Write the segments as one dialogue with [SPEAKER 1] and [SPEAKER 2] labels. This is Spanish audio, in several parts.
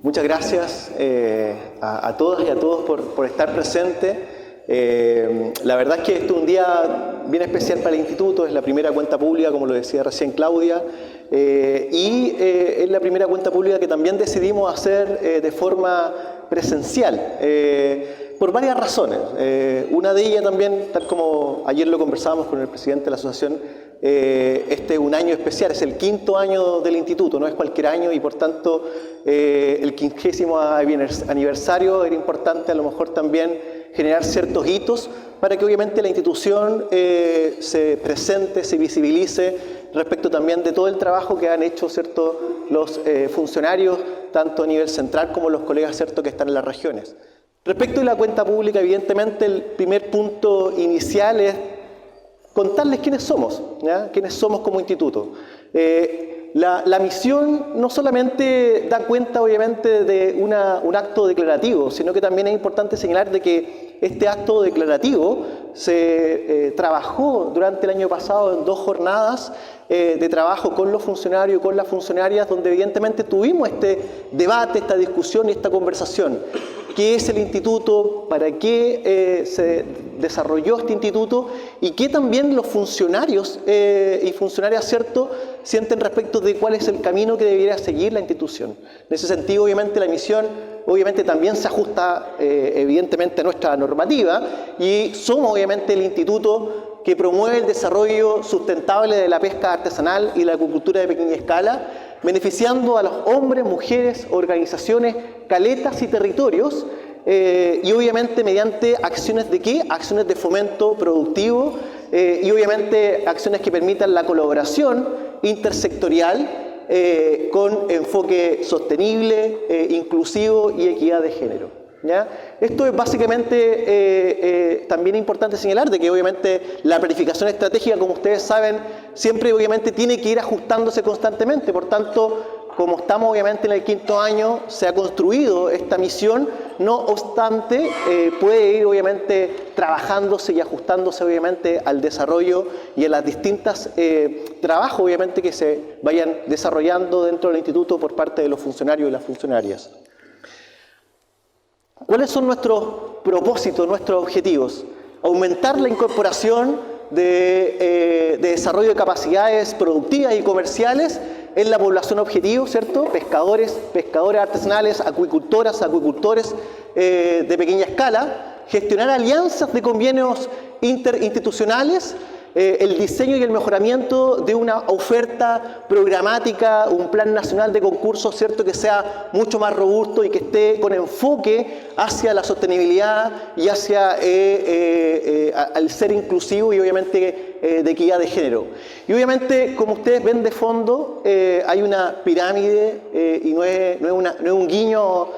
[SPEAKER 1] Muchas gracias a todas y a todos por estar presentes. La verdad es que este es un día bien especial para el Instituto, es la primera cuenta pública, como lo decía recién Claudia, y es la primera cuenta pública que también decidimos hacer de forma presencial, por varias razones. Una de ellas también, tal como ayer lo conversábamos con el presidente de la asociación, este es un año especial, es el 5º año del Instituto, no es cualquier año, y por tanto el 50º aniversario era importante a lo mejor también generar ciertos hitos para que obviamente la institución se presente, se visibilice respecto también de todo el trabajo que han hecho, ¿cierto?, los funcionarios, tanto a nivel central como los colegas, ¿cierto?, que están en las regiones. Respecto de la cuenta pública, evidentemente el primer punto inicial es contarles quiénes somos, ¿ya? Quiénes somos como instituto. La misión no solamente da cuenta, obviamente, de un acto declarativo, sino que también es importante señalar de que este acto declarativo se trabajó durante el año pasado en 2 jornadas de trabajo con los funcionarios y con las funcionarias, donde evidentemente tuvimos este debate, esta discusión y esta conversación. ¿Qué es el instituto? ¿Para qué se desarrolló este instituto? Y qué también los funcionarios y funcionarias, ¿cierto?, sienten respecto de cuál es el camino que debería seguir la institución. En ese sentido, obviamente, la misión también se ajusta evidentemente a nuestra normativa, y somos obviamente el instituto que promueve el desarrollo sustentable de la pesca artesanal y la acuicultura de pequeña escala, beneficiando a los hombres, mujeres, organizaciones, caletas y territorios, y obviamente mediante acciones de ¿qué? Acciones de fomento productivo y obviamente acciones que permitan la colaboración intersectorial con enfoque sostenible, inclusivo y equidad de género, ¿ya? Esto es básicamente también importante señalar de que obviamente la planificación estratégica, como ustedes saben, siempre obviamente tiene que ir ajustándose constantemente. Por tanto, como estamos obviamente en el 5º año, se ha construido esta misión, no obstante puede ir obviamente trabajándose y ajustándose obviamente al desarrollo y a las distintas trabajos obviamente que se vayan desarrollando dentro del instituto por parte de los funcionarios y las funcionarias. ¿Cuáles son nuestros propósitos, nuestros objetivos? Aumentar la incorporación de desarrollo de capacidades productivas y comerciales en la población objetivo, ¿cierto? Pescadores, pescadoras artesanales, acuicultoras, acuicultores de pequeña escala. Gestionar alianzas de convenios interinstitucionales, el diseño y el mejoramiento de una oferta programática, un plan nacional de concursos, ¿cierto?, que sea mucho más robusto y que esté con enfoque hacia la sostenibilidad y hacia al ser inclusivo y obviamente de equidad de género. Y obviamente, como ustedes ven de fondo, hay una pirámide y no es un guiño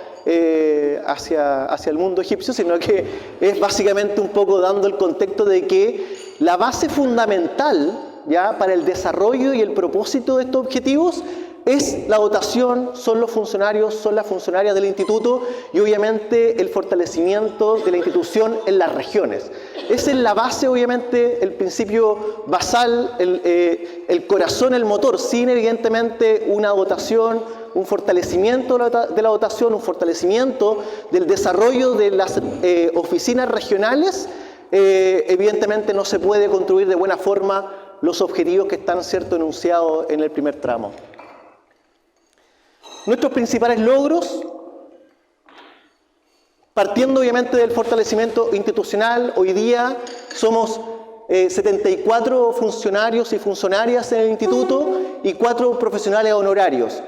[SPEAKER 1] hacia el mundo egipcio, sino que es básicamente un poco dando el contexto de que la base fundamental, ¿ya?, para el desarrollo y el propósito de estos objetivos es la dotación, son los funcionarios, son las funcionarias del instituto y obviamente el fortalecimiento de la institución en las regiones. Esa es la base, obviamente, el principio basal, el corazón, el motor, sin evidentemente una dotación, un fortalecimiento de la dotación, un fortalecimiento del desarrollo de las oficinas regionales, evidentemente no se puede construir de buena forma los objetivos que están, ¿cierto?, enunciados en el primer tramo. Nuestros principales logros, partiendo obviamente del fortalecimiento institucional, hoy día somos 74 funcionarios y funcionarias en el instituto y 4 profesionales honorarios.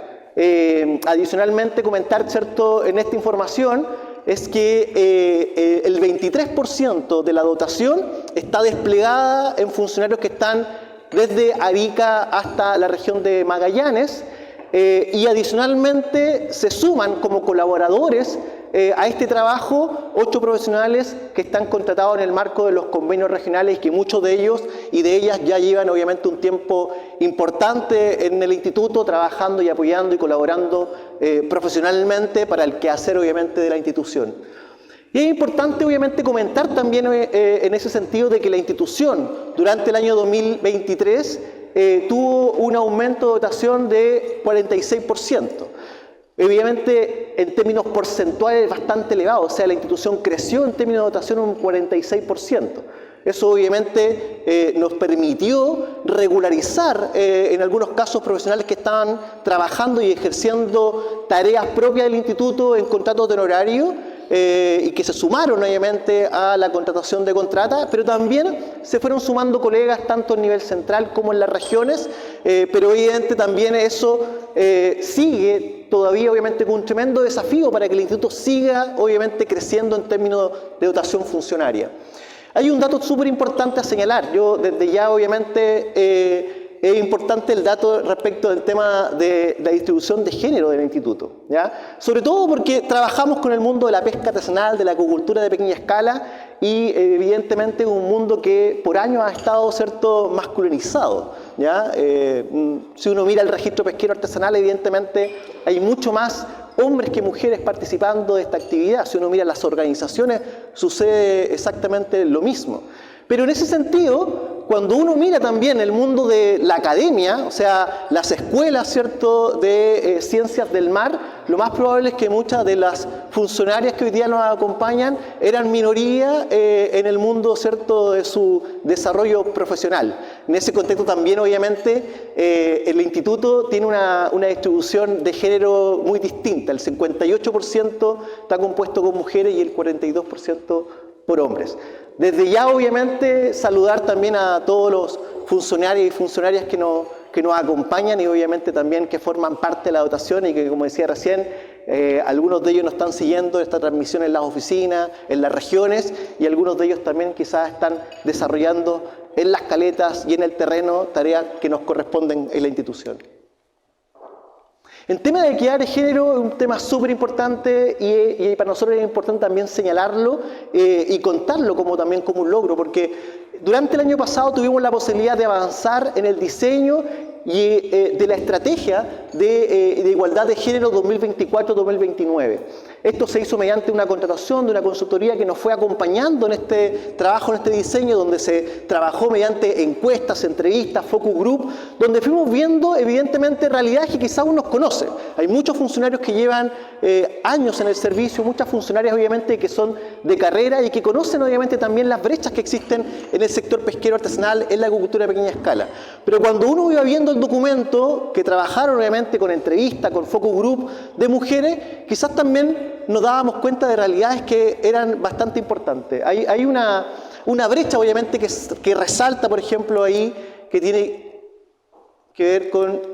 [SPEAKER 1] Adicionalmente, comentar, ¿cierto?, en esta información es que el 23% de la dotación está desplegada en funcionarios que están desde Arica hasta la región de Magallanes, y adicionalmente se suman como colaboradores a este trabajo 8 profesionales que están contratados en el marco de los convenios regionales y que muchos de ellos y de ellas ya llevan obviamente un tiempo importante en el instituto trabajando y apoyando y colaborando profesionalmente para el quehacer obviamente de la institución. Y es importante obviamente comentar también en ese sentido de que la institución durante el año 2023 tuvo un aumento de dotación de 46%. Evidentemente, en términos porcentuales, es bastante elevado. O sea, la institución creció en términos de dotación un 46%. Eso obviamente nos permitió regularizar en algunos casos profesionales que estaban trabajando y ejerciendo tareas propias del instituto en contratos de honorario y que se sumaron obviamente a la contratación de contrata, pero también se fueron sumando colegas tanto a nivel central como en las regiones, pero evidentemente también eso sigue todavía obviamente con un tremendo desafío para que el instituto siga obviamente creciendo en términos de dotación funcionaria. Hay un dato súper importante a señalar. Yo desde ya obviamente es importante el dato respecto del tema de la distribución de género del instituto, ¿ya? Sobre todo porque trabajamos con el mundo de la pesca artesanal, de la acuicultura de pequeña escala y evidentemente un mundo que por años ha estado, ¿cierto?, masculinizado, ¿ya? Si uno mira el registro pesquero artesanal, evidentemente hay mucho más hombres que mujeres participando de esta actividad. Si uno mira las organizaciones, sucede exactamente lo mismo. Pero en ese sentido, cuando uno mira también el mundo de la academia, o sea, las escuelas, ¿cierto?, de ciencias del mar, lo más probable es que muchas de las funcionarias que hoy día nos acompañan eran minoría en el mundo, ¿cierto?, de su desarrollo profesional. En ese contexto también, obviamente, el instituto tiene una distribución de género muy distinta. El 58% está compuesto con mujeres y el 42% por hombres. Desde ya, obviamente, saludar también a todos los funcionarios y funcionarias que nos acompañan y obviamente también que forman parte de la dotación y que, como decía recién, algunos de ellos nos están siguiendo esta transmisión en las oficinas, en las regiones, y algunos de ellos también quizás están desarrollando en las caletas y en el terreno tareas que nos corresponden en la institución. El tema de equidad de género es un tema súper importante y para nosotros es importante también señalarlo y contarlo también como un logro, porque durante el año pasado tuvimos la posibilidad de avanzar en el diseño y de la estrategia de igualdad de género 2024-2029. Esto se hizo mediante una contratación de una consultoría que nos fue acompañando en este trabajo, en este diseño, donde se trabajó mediante encuestas, entrevistas, focus group, donde fuimos viendo evidentemente realidades que quizás uno conoce. Hay muchos funcionarios que llevan años en el servicio, muchas funcionarias obviamente que son de carrera y que conocen obviamente también las brechas que existen en el sector pesquero artesanal, en la acuicultura de pequeña escala. Pero cuando uno iba viendo el documento, que trabajaron obviamente con entrevistas, con focus group de mujeres, quizás también nos dábamos cuenta de realidades que eran bastante importantes. Hay una brecha obviamente que resalta, por ejemplo, ahí, que tiene que ver con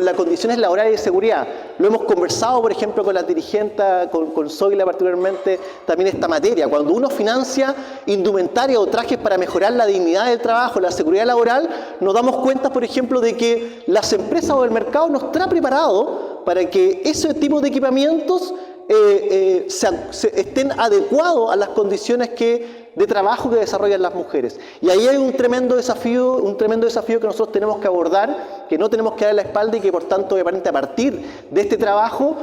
[SPEAKER 1] las condiciones laborales y de seguridad. Lo hemos conversado, por ejemplo, con la dirigente, con Zoila particularmente, también esta materia. Cuando uno financia indumentaria o trajes para mejorar la dignidad del trabajo, la seguridad laboral, nos damos cuenta, por ejemplo, de que las empresas o el mercado no está preparado para que ese tipo de equipamientos estén adecuados a las condiciones de trabajo que desarrollan las mujeres. Y ahí hay un tremendo desafío que nosotros tenemos que abordar, que no tenemos que dar la espalda y que por tanto, a partir de este trabajo,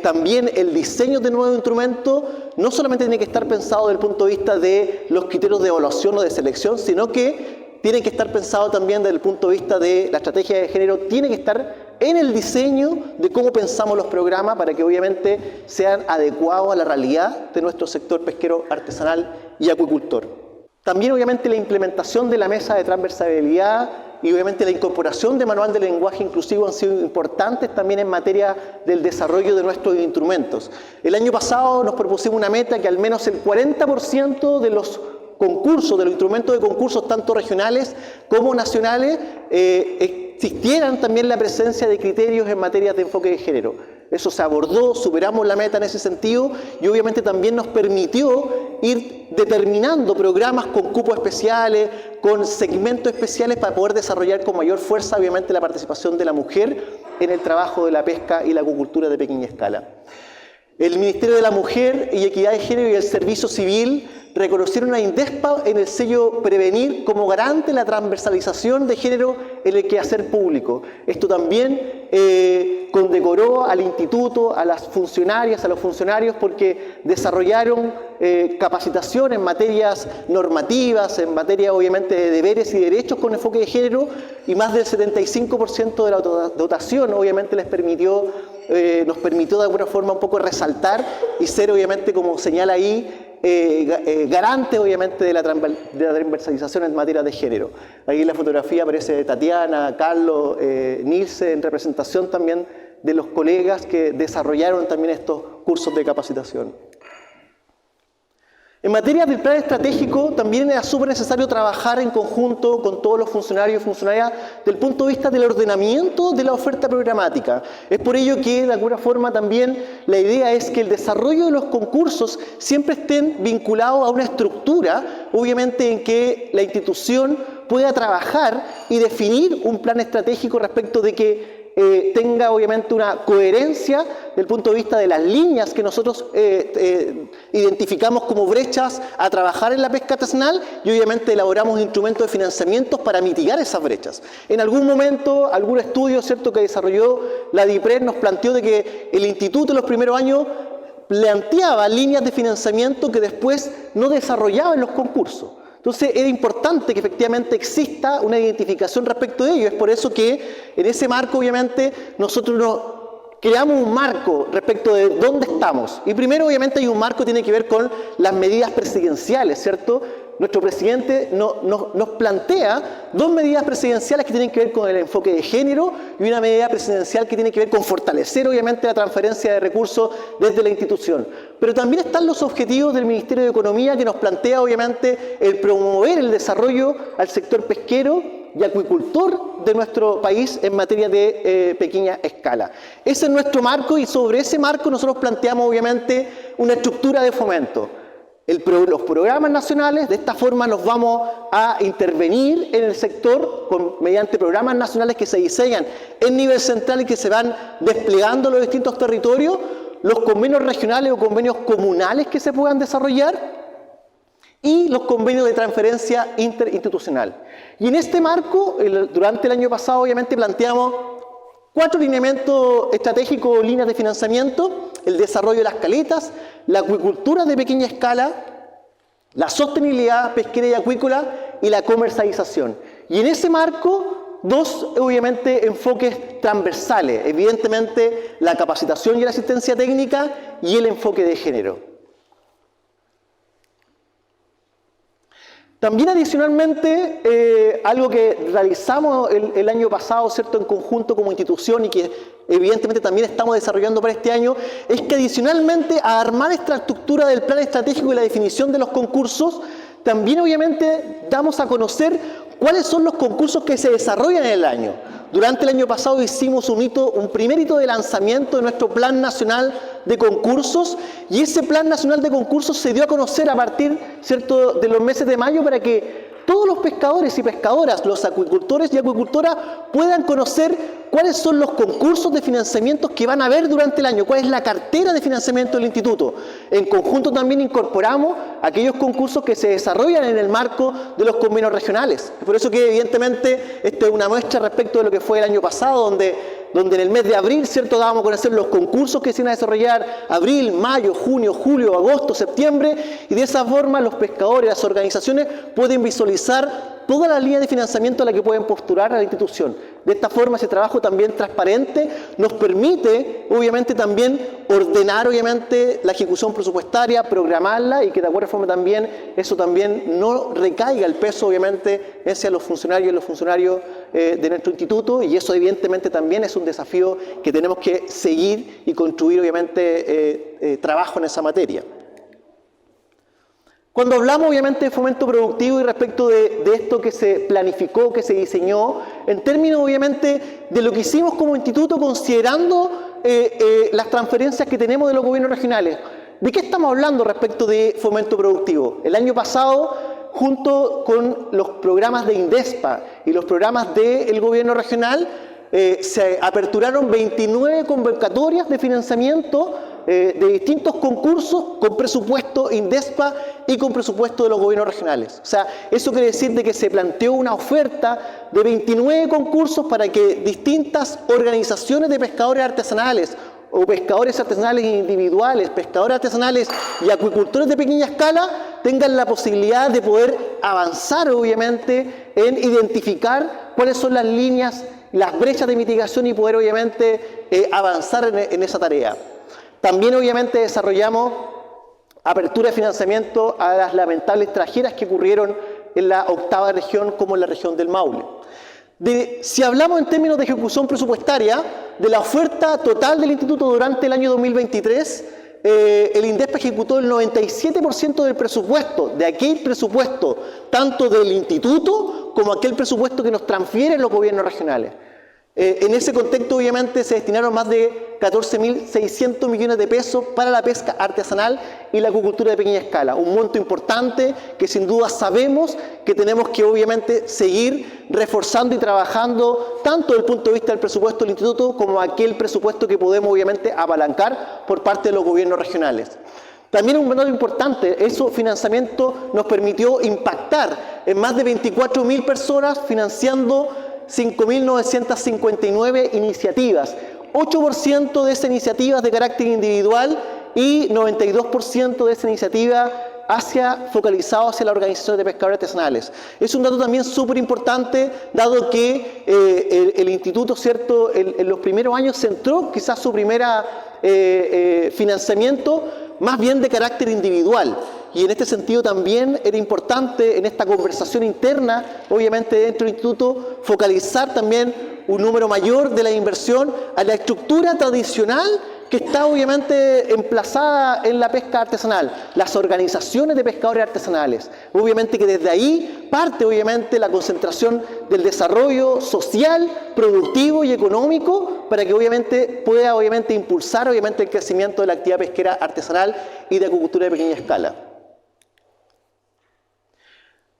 [SPEAKER 1] también el diseño de nuevos instrumentos no solamente tiene que estar pensado desde el punto de vista de los criterios de evaluación o de selección, sino que tiene que estar pensado también desde el punto de vista de la estrategia de género, tiene que estar en el diseño de cómo pensamos los programas para que obviamente sean adecuados a la realidad de nuestro sector pesquero artesanal y acuicultor. También obviamente la implementación de la mesa de transversalidad y obviamente la incorporación de manual de lenguaje inclusivo han sido importantes también en materia del desarrollo de nuestros instrumentos. El año pasado nos propusimos una meta que al menos el 40% de los concursos, de los instrumentos de concursos tanto regionales como nacionales, existieran también la presencia de criterios en materia de enfoque de género. Eso se abordó, superamos la meta en ese sentido y obviamente también nos permitió ir determinando programas con cupos especiales, con segmentos especiales para poder desarrollar con mayor fuerza obviamente la participación de la mujer en el trabajo de la pesca y la acuicultura de pequeña escala. El Ministerio de la Mujer y Equidad de Género y el Servicio Civil reconocieron a INDESPA en el sello Prevenir como garante de la transversalización de género en el quehacer público. Esto también condecoró al instituto, a las funcionarias, a los funcionarios, porque desarrollaron capacitación en materias normativas, en materia obviamente de deberes y derechos con enfoque de género, y más del 75% de la dotación obviamente nos permitió de alguna forma un poco resaltar y ser obviamente, como señala ahí, garante obviamente de la transversalización en materia de género. Ahí en la fotografía aparece Tatiana, Carlos, Nilce, en representación también de los colegas que desarrollaron también estos cursos de capacitación. En materia del plan estratégico también era súper necesario trabajar en conjunto con todos los funcionarios y funcionarias del punto de vista del ordenamiento de la oferta programática. Es por ello que de alguna forma también la idea es que el desarrollo de los concursos siempre estén vinculados a una estructura, obviamente en que la institución pueda trabajar y definir un plan estratégico respecto de que tenga obviamente una coherencia desde el punto de vista de las líneas que nosotros identificamos como brechas a trabajar en la pesca artesanal, y obviamente elaboramos instrumentos de financiamiento para mitigar esas brechas. En algún momento, algún estudio, ¿cierto?, que desarrolló la DIPRED nos planteó de que el instituto en los primeros años planteaba líneas de financiamiento que después no desarrollaba en los concursos. Entonces era importante que efectivamente exista una identificación respecto de ello. Es por eso que en ese marco obviamente nosotros creamos un marco respecto de dónde estamos. Y primero obviamente hay un marco que tiene que ver con las medidas presidenciales, ¿cierto? Nuestro presidente nos plantea dos medidas presidenciales que tienen que ver con el enfoque de género y una medida presidencial que tiene que ver con fortalecer obviamente la transferencia de recursos desde la institución. Pero también están los objetivos del Ministerio de Economía, que nos plantea obviamente el promover el desarrollo al sector pesquero y acuicultor de nuestro país en materia de pequeña escala. Ese es nuestro marco, y sobre ese marco nosotros planteamos obviamente una estructura de fomento. Los programas nacionales, de esta forma nos vamos a intervenir en el sector mediante programas nacionales que se diseñan en nivel central y que se van desplegando en los distintos territorios, los convenios regionales o convenios comunales que se puedan desarrollar y los convenios de transferencia interinstitucional. Y en este marco, durante el año pasado obviamente planteamos 4 lineamientos estratégicos o líneas de financiamiento: el desarrollo de las caletas, la acuicultura de pequeña escala, la sostenibilidad pesquera y acuícola y la comercialización. Y en ese marco, 2 obviamente enfoques transversales, evidentemente la capacitación y la asistencia técnica y el enfoque de género. También adicionalmente, algo que realizamos el año pasado, ¿cierto?, en conjunto como institución y que evidentemente también estamos desarrollando para este año, es que adicionalmente a armar esta estructura del plan estratégico y la definición de los concursos, también obviamente damos a conocer cuáles son los concursos que se desarrollan en el año. Durante el año pasado hicimos un primer hito de lanzamiento de nuestro Plan Nacional de Concursos, y ese Plan Nacional de Concursos se dio a conocer a partir, ¿cierto?, de los meses de mayo, para que todos los pescadores y pescadoras, los acuicultores y acuicultoras puedan conocer cuáles son los concursos de financiamiento que van a haber durante el año, cuál es la cartera de financiamiento del instituto. En conjunto también incorporamos aquellos concursos que se desarrollan en el marco de los convenios regionales. Por eso que evidentemente esta es una muestra respecto de lo que fue el año pasado, donde en el mes de abril, ¿cierto?, dábamos a conocer los concursos que se iban a desarrollar abril, mayo, junio, julio, agosto, septiembre, y de esa forma los pescadores, las organizaciones pueden visualizar toda la línea de financiamiento a la que pueden postular a la institución. De esta forma, ese trabajo también transparente nos permite, obviamente, también ordenar, obviamente, la ejecución presupuestaria, programarla, y que de alguna forma también eso también no recaiga el peso, obviamente, hacia los funcionarios y los funcionarios de nuestro instituto, y eso evidentemente también es un desafío que tenemos que seguir y construir, obviamente, trabajo en esa materia. Cuando hablamos obviamente de fomento productivo y respecto de esto que se planificó, que se diseñó, en términos obviamente de lo que hicimos como instituto, considerando las transferencias que tenemos de los gobiernos regionales, ¿de qué estamos hablando respecto de fomento productivo? El año pasado, junto con los programas de INDESPA y los programas del gobierno regional, se aperturaron 29 convocatorias de financiamiento de distintos concursos con presupuesto INDESPA y con presupuesto de los gobiernos regionales. O sea, eso quiere decir de que se planteó una oferta de 29 concursos para que distintas organizaciones de pescadores artesanales o pescadores artesanales individuales, pescadores artesanales y acuicultores de pequeña escala tengan la posibilidad de poder avanzar, obviamente, en identificar cuáles son las líneas, las brechas de mitigación y poder, obviamente, avanzar en esa tarea. También, obviamente, desarrollamos apertura de financiamiento a las lamentables trageras que ocurrieron en la 8ª región como en la región del Maule. Si hablamos en términos de ejecución presupuestaria, de la oferta total del Instituto durante el año 2023, el INDESPA ejecutó el 97% del presupuesto, de aquel presupuesto, tanto del Instituto como aquel presupuesto que nos transfieren los gobiernos regionales. En ese contexto, obviamente, se destinaron más de 14.600 millones de pesos para la pesca artesanal y la acuicultura de pequeña escala. Un monto importante que sin duda sabemos que tenemos que, obviamente, seguir reforzando y trabajando tanto desde el punto de vista del presupuesto del Instituto como aquel presupuesto que podemos, obviamente, apalancar por parte de los gobiernos regionales. También un dato importante, ese financiamiento nos permitió impactar en más de 24.000 personas financiando 5.959 iniciativas, 8% de esas iniciativas de carácter individual y 92% de esa iniciativa focalizado hacia la organización de pescadores artesanales. Es un dato también súper importante, dado que el instituto, ¿cierto?, en los primeros años centró quizás su primera financiamiento más bien de carácter individual. Y en este sentido también era importante en esta conversación interna, obviamente dentro del instituto, focalizar también un número mayor de la inversión a la estructura tradicional que está obviamente emplazada en la pesca artesanal, las organizaciones de pescadores artesanales. Obviamente que desde ahí parte obviamente la concentración del desarrollo social, productivo y económico para que obviamente pueda impulsar obviamente el crecimiento de la actividad pesquera artesanal y de acuicultura de pequeña escala.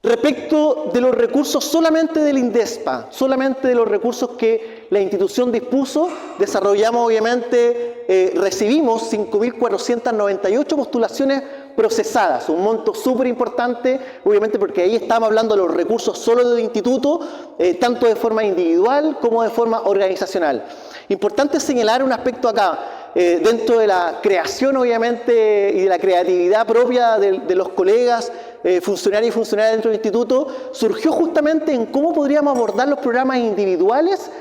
[SPEAKER 1] Respecto de los recursos solamente del INDESPA, solamente de los recursos que la institución dispuso, desarrollamos obviamente, recibimos 5.498 postulaciones procesadas, un monto súper importante, obviamente porque ahí estamos hablando de los recursos solo del instituto, tanto de forma individual como de forma organizacional. Importante señalar un aspecto acá, dentro de la creación obviamente y de la creatividad propia de los colegas, funcionarios y funcionarias dentro del instituto, surgió justamente en cómo podríamos abordar los programas individuales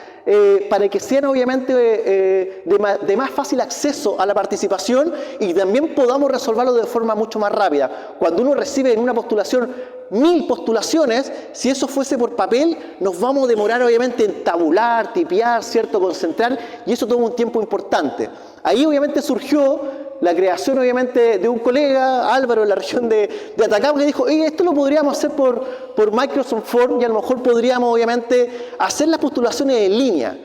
[SPEAKER 1] para que sean obviamente de más fácil acceso a la participación y también podamos resolverlo de forma mucho más rápida. Cuando uno recibe en una postulación 1000 postulaciones, si eso fuese por papel, nos vamos a demorar obviamente en tabular, tipear, ¿cierto?, concentrar, y eso toma un tiempo importante. Ahí obviamente surgió la creación obviamente de un colega, Álvaro, en la región de Atacama, que dijo, esto lo podríamos hacer por Microsoft Form y a lo mejor podríamos obviamente hacer las postulaciones en línea.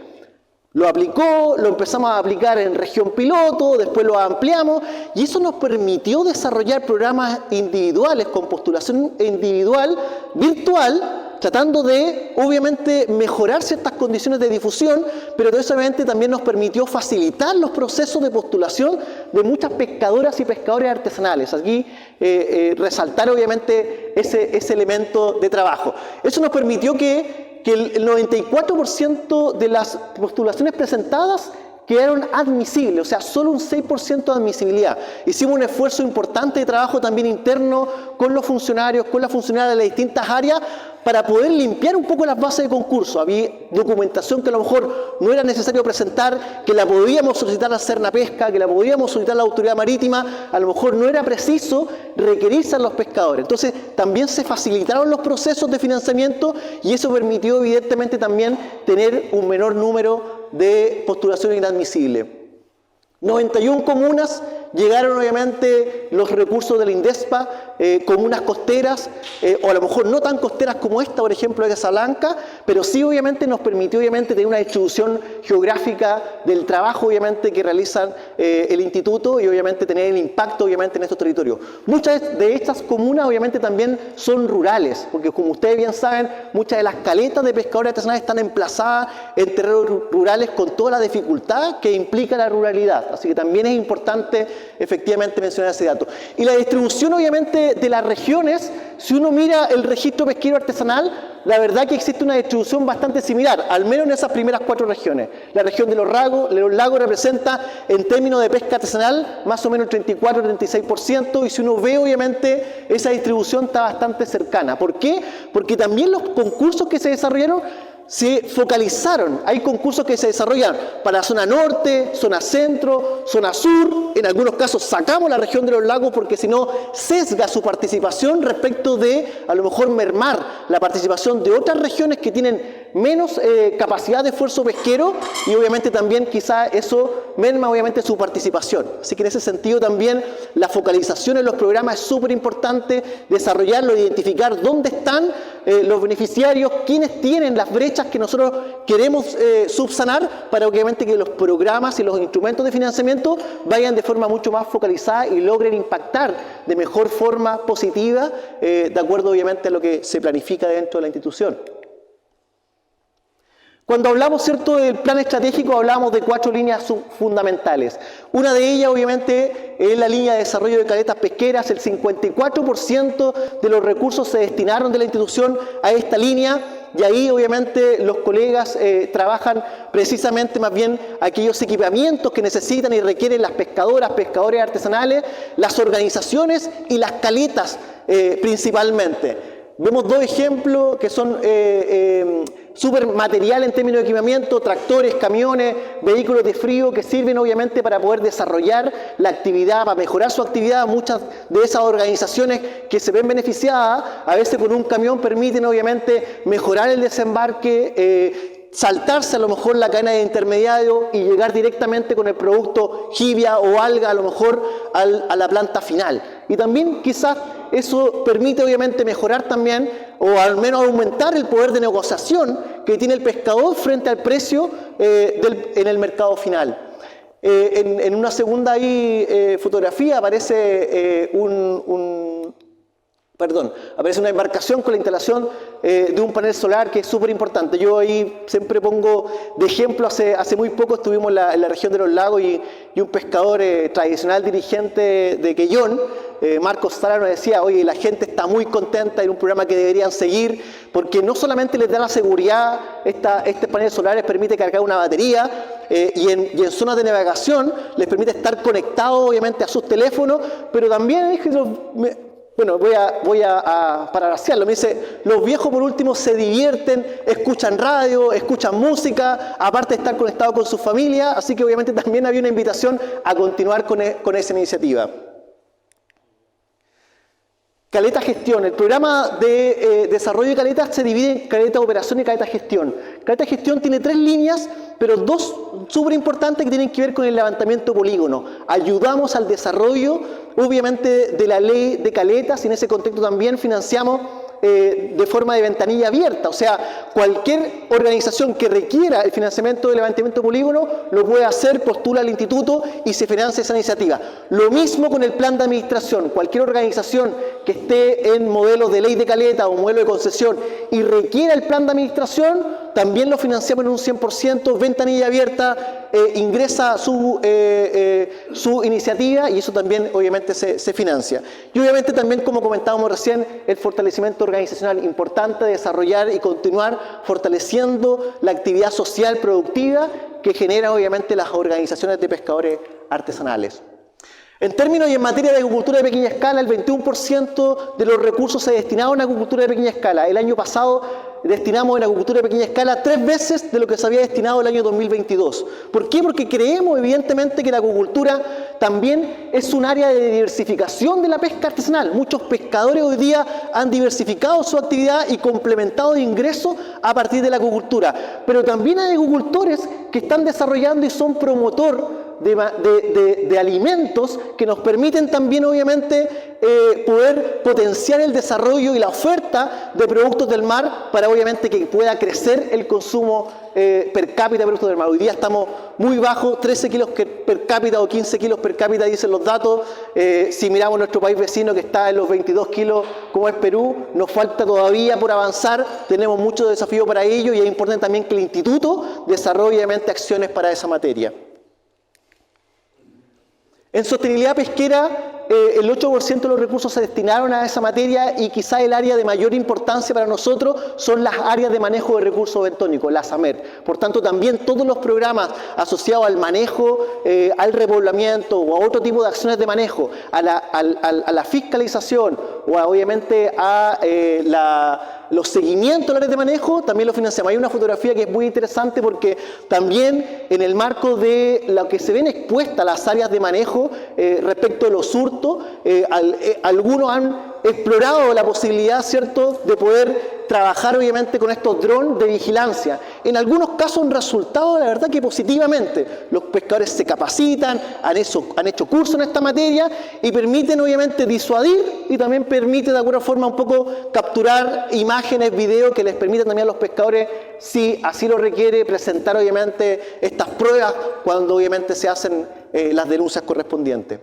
[SPEAKER 1] Lo aplicó, lo empezamos a aplicar en región piloto, después lo ampliamos y eso nos permitió desarrollar programas individuales con postulación individual, virtual, tratando de, obviamente, mejorar ciertas condiciones de difusión, pero eso obviamente también nos permitió facilitar los procesos de postulación de muchas pescadoras y pescadores artesanales. Aquí resaltar obviamente ese elemento de trabajo. Eso nos permitió que el 94% de las postulaciones presentadas quedaron admisibles, o sea, solo un 6% de admisibilidad. Hicimos un esfuerzo importante de trabajo también interno con los funcionarios, con las funcionarias de las distintas áreas, para poder limpiar un poco las bases de concurso. Había documentación que a lo mejor no era necesario presentar, que la podíamos solicitar a Cernapesca, que la podíamos solicitar a la autoridad marítima, a lo mejor no era preciso requerirse a los pescadores. Entonces también se facilitaron los procesos de financiamiento y eso permitió evidentemente también tener un menor número de postulaciones inadmisibles. 91 comunas llegaron obviamente los recursos del INDESPA, comunas costeras, o a lo mejor no tan costeras como esta, por ejemplo, de Casablanca, pero sí obviamente nos permitió obviamente tener una distribución geográfica del trabajo obviamente que realizan el instituto y obviamente tener el impacto obviamente en estos territorios. Muchas de estas comunas obviamente también son rurales, porque como ustedes bien saben, muchas de las caletas de pescadores artesanales están emplazadas en terrenos rurales con toda la dificultad que implica la ruralidad. Así que también es importante efectivamente mencionar ese dato. Y la distribución obviamente de las regiones, si uno mira el registro pesquero artesanal, la verdad que existe una distribución bastante similar, al menos en esas primeras 4 regiones. La región de los lagos representa en términos de pesca artesanal más o menos el 34-36%, y si uno ve obviamente esa distribución está bastante cercana. ¿Por qué? Porque también los concursos que se desarrollaron se focalizaron. Hay concursos que se desarrollan para zona norte, zona centro, zona sur. En algunos casos sacamos la región de los lagos porque si no sesga su participación respecto de a lo mejor mermar la participación de otras regiones que tienen menos capacidad de esfuerzo pesquero, y obviamente también quizá eso merma obviamente su participación. Así que en ese sentido también la focalización en los programas es súper importante, desarrollarlo, identificar dónde están los beneficiarios, quiénes tienen las brechas que nosotros queremos subsanar, para obviamente que los programas y los instrumentos de financiamiento vayan de forma mucho más focalizada y logren impactar de mejor forma positiva, de acuerdo obviamente a lo que se planifica dentro de la institución. Cuando hablamos, ¿cierto?, del plan estratégico, hablamos de 4 líneas fundamentales. Una de ellas, obviamente, es la línea de desarrollo de caletas pesqueras. El 54% de los recursos se destinaron de la institución a esta línea, y ahí, obviamente, los colegas trabajan precisamente más bien aquellos equipamientos que necesitan y requieren las pescadoras, pescadores artesanales, las organizaciones y las caletas principalmente. Vemos 2 ejemplos que son súper material en términos de equipamiento: tractores, camiones, vehículos de frío, que sirven obviamente para poder desarrollar la actividad, para mejorar su actividad. Muchas de esas organizaciones que se ven beneficiadas, a veces con un camión permiten obviamente mejorar el desembarque, saltarse a lo mejor la cadena de intermediario y llegar directamente con el producto jibia o alga a lo mejor a la planta final. Y también quizás eso permite obviamente mejorar también, o al menos aumentar el poder de negociación que tiene el pescador frente al precio en el mercado final. En una segunda fotografía aparece aparece una embarcación con la instalación de un panel solar, que es súper importante. Yo ahí siempre pongo de ejemplo, hace muy poco estuvimos en la región de los lagos, y un pescador tradicional dirigente de Quellón, Marcos Sara, nos decía: oye, la gente está muy contenta, en un programa que deberían seguir, porque no solamente les da la seguridad, este panel solar les permite cargar una batería, y en zonas de navegación les permite estar conectados obviamente a sus teléfonos, pero también voy a parafrasearlo, me dice: los viejos por último se divierten, escuchan radio, escuchan música, aparte de estar conectados con su familia. Así que obviamente también había una invitación a continuar con esa iniciativa. Caleta gestión. El programa de desarrollo de caletas se divide en caleta operación y caleta gestión. Caleta gestión tiene 3 líneas, pero 2 súper importantes que tienen que ver con el levantamiento de polígono. Ayudamos al desarrollo, obviamente, de la ley de caletas, y en ese contexto también financiamos de forma de ventanilla abierta. O sea, cualquier organización que requiera el financiamiento de levantamiento de polígono lo puede hacer, postula al instituto y se financia esa iniciativa. Lo mismo con el plan de administración. Cualquier organización que esté en modelos de ley de caleta o modelo de concesión y requiera el plan de administración, también lo financiamos en un 100%, ventanilla abierta, ingresa su iniciativa, y eso también obviamente se financia. Y obviamente también, como comentábamos recién, el fortalecimiento organizacional, importante desarrollar y continuar fortaleciendo la actividad social productiva que generan obviamente las organizaciones de pescadores artesanales. En términos y en materia de agricultura de pequeña escala, el 21% de los recursos se destinaron a agricultura de pequeña escala. El año pasado destinamos en agricultura de pequeña escala 3 veces de lo que se había destinado el año 2022. ¿Por qué? Porque creemos evidentemente que la acuicultura también es un área de diversificación de la pesca artesanal. Muchos pescadores hoy día han diversificado su actividad y complementado ingresos a partir de la acuicultura. Pero también hay agricultores que están desarrollando y son promotor de alimentos que nos permiten también obviamente poder potenciar el desarrollo y la oferta de productos del mar, para obviamente que pueda crecer el consumo per cápita de productos del mar. Hoy día estamos muy bajos, 13 kilos per cápita o 15 kilos per cápita dicen los datos. Si miramos nuestro país vecino, que está en los 22 kilos como es Perú, nos falta todavía por avanzar, tenemos muchos desafíos para ello, y es importante también que el instituto desarrolle obviamente acciones para esa materia. En sostenibilidad pesquera, el 8% de los recursos se destinaron a esa materia y quizá el área de mayor importancia para nosotros son las áreas de manejo de recursos bentónicos, las AMER. Por tanto, también todos los programas asociados al manejo, al repoblamiento o a otro tipo de acciones de manejo, a la fiscalización o obviamente a los seguimientos de las áreas de manejo, también lo financiamos. Hay una fotografía que es muy interesante porque también en el marco de lo que se ven expuestas las áreas de manejo respecto de los hurtos, algunos han explorado la posibilidad, ¿cierto?, de poder trabajar obviamente con estos drones de vigilancia. En algunos casos han resultado, la verdad, que positivamente. Los pescadores se capacitan, han hecho cursos en esta materia y permiten obviamente disuadir y también permite de alguna forma un poco capturar imágenes, videos que les permitan también a los pescadores, si así lo requiere, presentar obviamente estas pruebas cuando obviamente se hacen las denuncias correspondientes.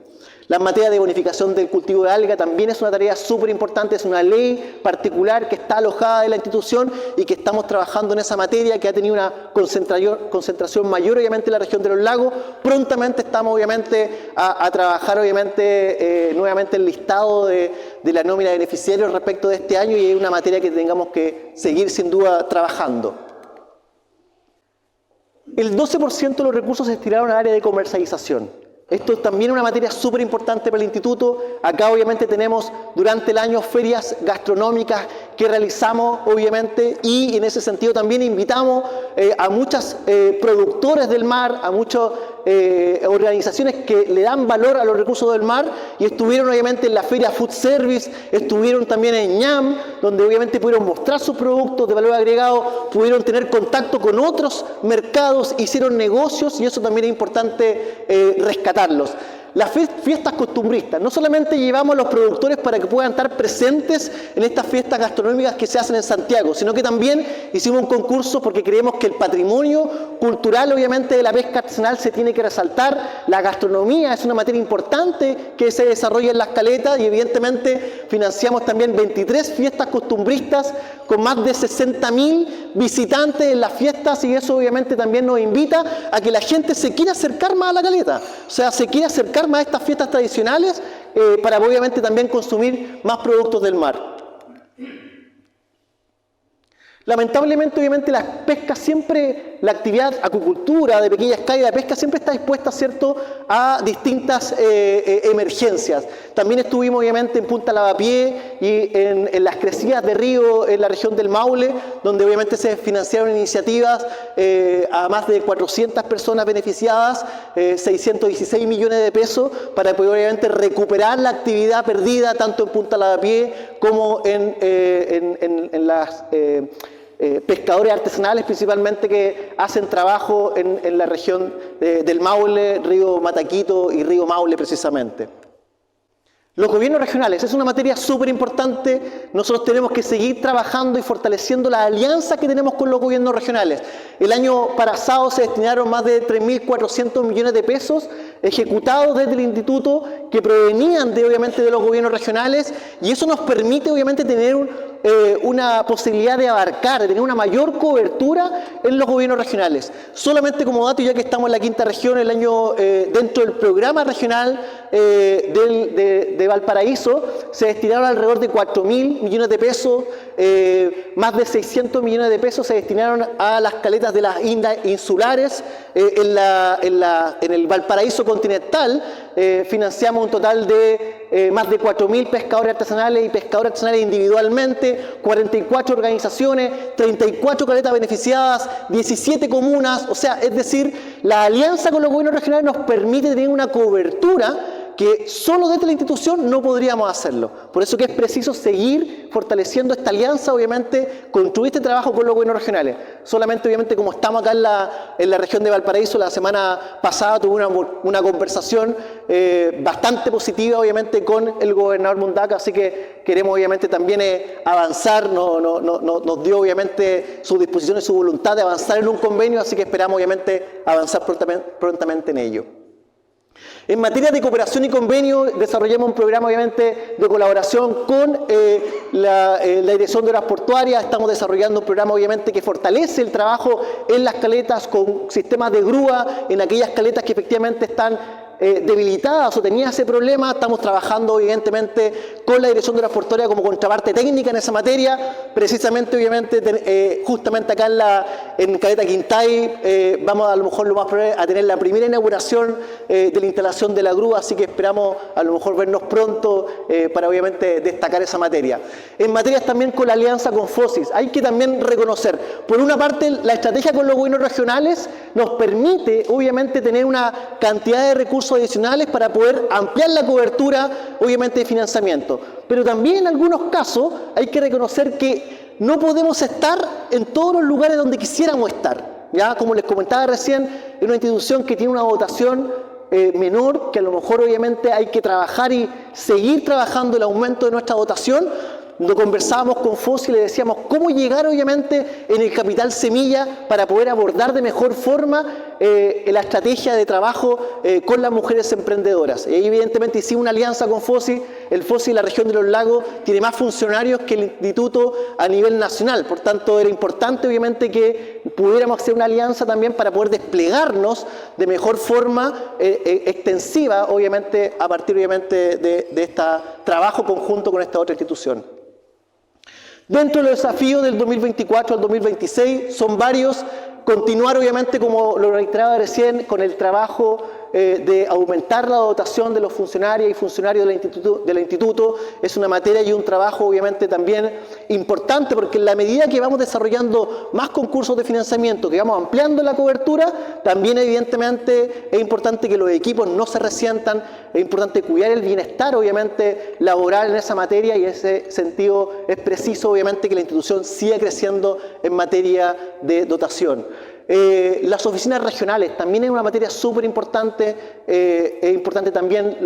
[SPEAKER 1] La materia de bonificación del cultivo de alga también es una tarea súper importante, es una ley particular que está alojada en la institución y que estamos trabajando en esa materia, que ha tenido una concentración mayor obviamente en la región de los lagos. Prontamente estamos obviamente a trabajar obviamente nuevamente el listado de la nómina de beneficiarios respecto de este año y es una materia que tengamos que seguir sin duda trabajando. El 12% de los recursos se destinaron al área de comercialización. Esto es también una materia súper importante para el instituto. Acá obviamente tenemos durante el año ferias gastronómicas que realizamos obviamente y en ese sentido también invitamos a muchas productores del mar, a muchas organizaciones que le dan valor a los recursos del mar y estuvieron obviamente en la feria Food Service, estuvieron también en ñam, donde obviamente pudieron mostrar sus productos de valor agregado, pudieron tener contacto con otros mercados, hicieron negocios y eso también es importante rescatarlos. Las fiestas costumbristas, no solamente llevamos a los productores para que puedan estar presentes en estas fiestas gastronómicas que se hacen en Santiago, sino que también hicimos un concurso porque creemos que el patrimonio cultural obviamente de la pesca artesanal se tiene que resaltar. La gastronomía es una materia importante que se desarrolla en las caletas y evidentemente financiamos también 23 fiestas costumbristas con más de 60.000 visitantes en las fiestas y eso obviamente también nos invita a que la gente se quiera acercar más a la caleta, o sea, se quiera acercar más a estas fiestas tradicionales para obviamente también consumir más productos del mar. Lamentablemente, obviamente, la pesca siempre, la actividad acuicultura de pequeña escala y la pesca siempre está expuesta, ¿cierto?, a distintas emergencias. También estuvimos, obviamente, en Punta Lavapié y en las crecidas de río en la región del Maule, donde obviamente se financiaron iniciativas a más de 400 personas beneficiadas, 616 millones de pesos para poder, obviamente, recuperar la actividad perdida tanto en Punta Lavapié como en las pescadores artesanales principalmente que hacen trabajo en la región del Maule, río Mataquito y río Maule precisamente. Los gobiernos regionales, es una materia súper importante, nosotros tenemos que seguir trabajando y fortaleciendo la alianza que tenemos con los gobiernos regionales. El año pasado se destinaron más de 3.400 millones de pesos ejecutados desde el instituto que provenían obviamente de los gobiernos regionales y eso nos permite obviamente tener una posibilidad de abarcar, de tener una mayor cobertura en los gobiernos regionales. Solamente como dato, ya que estamos en la quinta región, el año dentro del programa regional de Valparaíso se destinaron alrededor de 4.000 millones de pesos, más de 600 millones de pesos se destinaron a las caletas de las islas insulares. En el Valparaíso continental financiamos un total de más de 4.000 pescadores artesanales y pescadores artesanales individualmente, 44 organizaciones, 34 caletas beneficiadas, 17 comunas, o sea, es decir, la alianza con los gobiernos regionales nos permite tener una cobertura que solo desde la institución no podríamos hacerlo. Por eso que es preciso seguir fortaleciendo esta alianza, obviamente, construir este trabajo con los gobiernos regionales. Solamente, obviamente, como estamos acá en la región de Valparaíso, la semana pasada tuve una conversación bastante positiva, obviamente, con el gobernador Mundaca, así que queremos, obviamente, también avanzar, nos dio, obviamente, su disposición y su voluntad de avanzar en un convenio, así que esperamos, obviamente, avanzar prontamente en ello. En materia de cooperación y convenio, desarrollamos un programa, obviamente, de colaboración con la Dirección de Obras Portuarias. Estamos desarrollando un programa, obviamente, que fortalece el trabajo en las caletas con sistemas de grúa, en aquellas caletas que efectivamente están debilitadas o tenían ese problema, estamos trabajando evidentemente con la Dirección de la Portuaria como contraparte técnica en esa materia. Precisamente, obviamente, justamente acá en Caleta Quintay vamos a lo mejor lo más probable a tener la primera inauguración de la instalación de la grúa, así que esperamos a lo mejor vernos pronto para obviamente destacar esa materia. En materias también con la alianza con FOSIS, hay que también reconocer, por una parte, la estrategia con los gobiernos regionales nos permite obviamente tener una cantidad de recursos adicionales para poder ampliar la cobertura, obviamente, de financiamiento. Pero también en algunos casos hay que reconocer que no podemos estar en todos los lugares donde quisiéramos estar. ¿Ya? Como les comentaba recién, es una institución que tiene una dotación menor, que a lo mejor obviamente hay que trabajar y seguir trabajando el aumento de nuestra dotación. Lo conversábamos con FOSI y le decíamos cómo llegar obviamente en el capital semilla para poder abordar de mejor forma la estrategia de trabajo con las mujeres emprendedoras. Y ahí evidentemente hicimos una alianza con FOSI. El FOSI de la región de los lagos tiene más funcionarios que el instituto a nivel nacional, por tanto era importante obviamente que pudiéramos hacer una alianza también para poder desplegarnos de mejor forma extensiva, obviamente a partir obviamente de este trabajo conjunto con esta otra institución. Dentro de los desafíos del 2024 al 2026 son varios. Continuar obviamente, como lo reiteraba recién, con el trabajo de aumentar la dotación de los funcionarios y funcionarios del instituto es una materia y un trabajo obviamente también importante, porque en la medida que vamos desarrollando más concursos de financiamiento, que vamos ampliando la cobertura, también evidentemente es importante que los equipos no se resientan, es importante cuidar el bienestar obviamente laboral en esa materia, y en ese sentido es preciso obviamente que la institución siga creciendo en materia de dotación. Las oficinas regionales también es una materia súper importante, es importante también,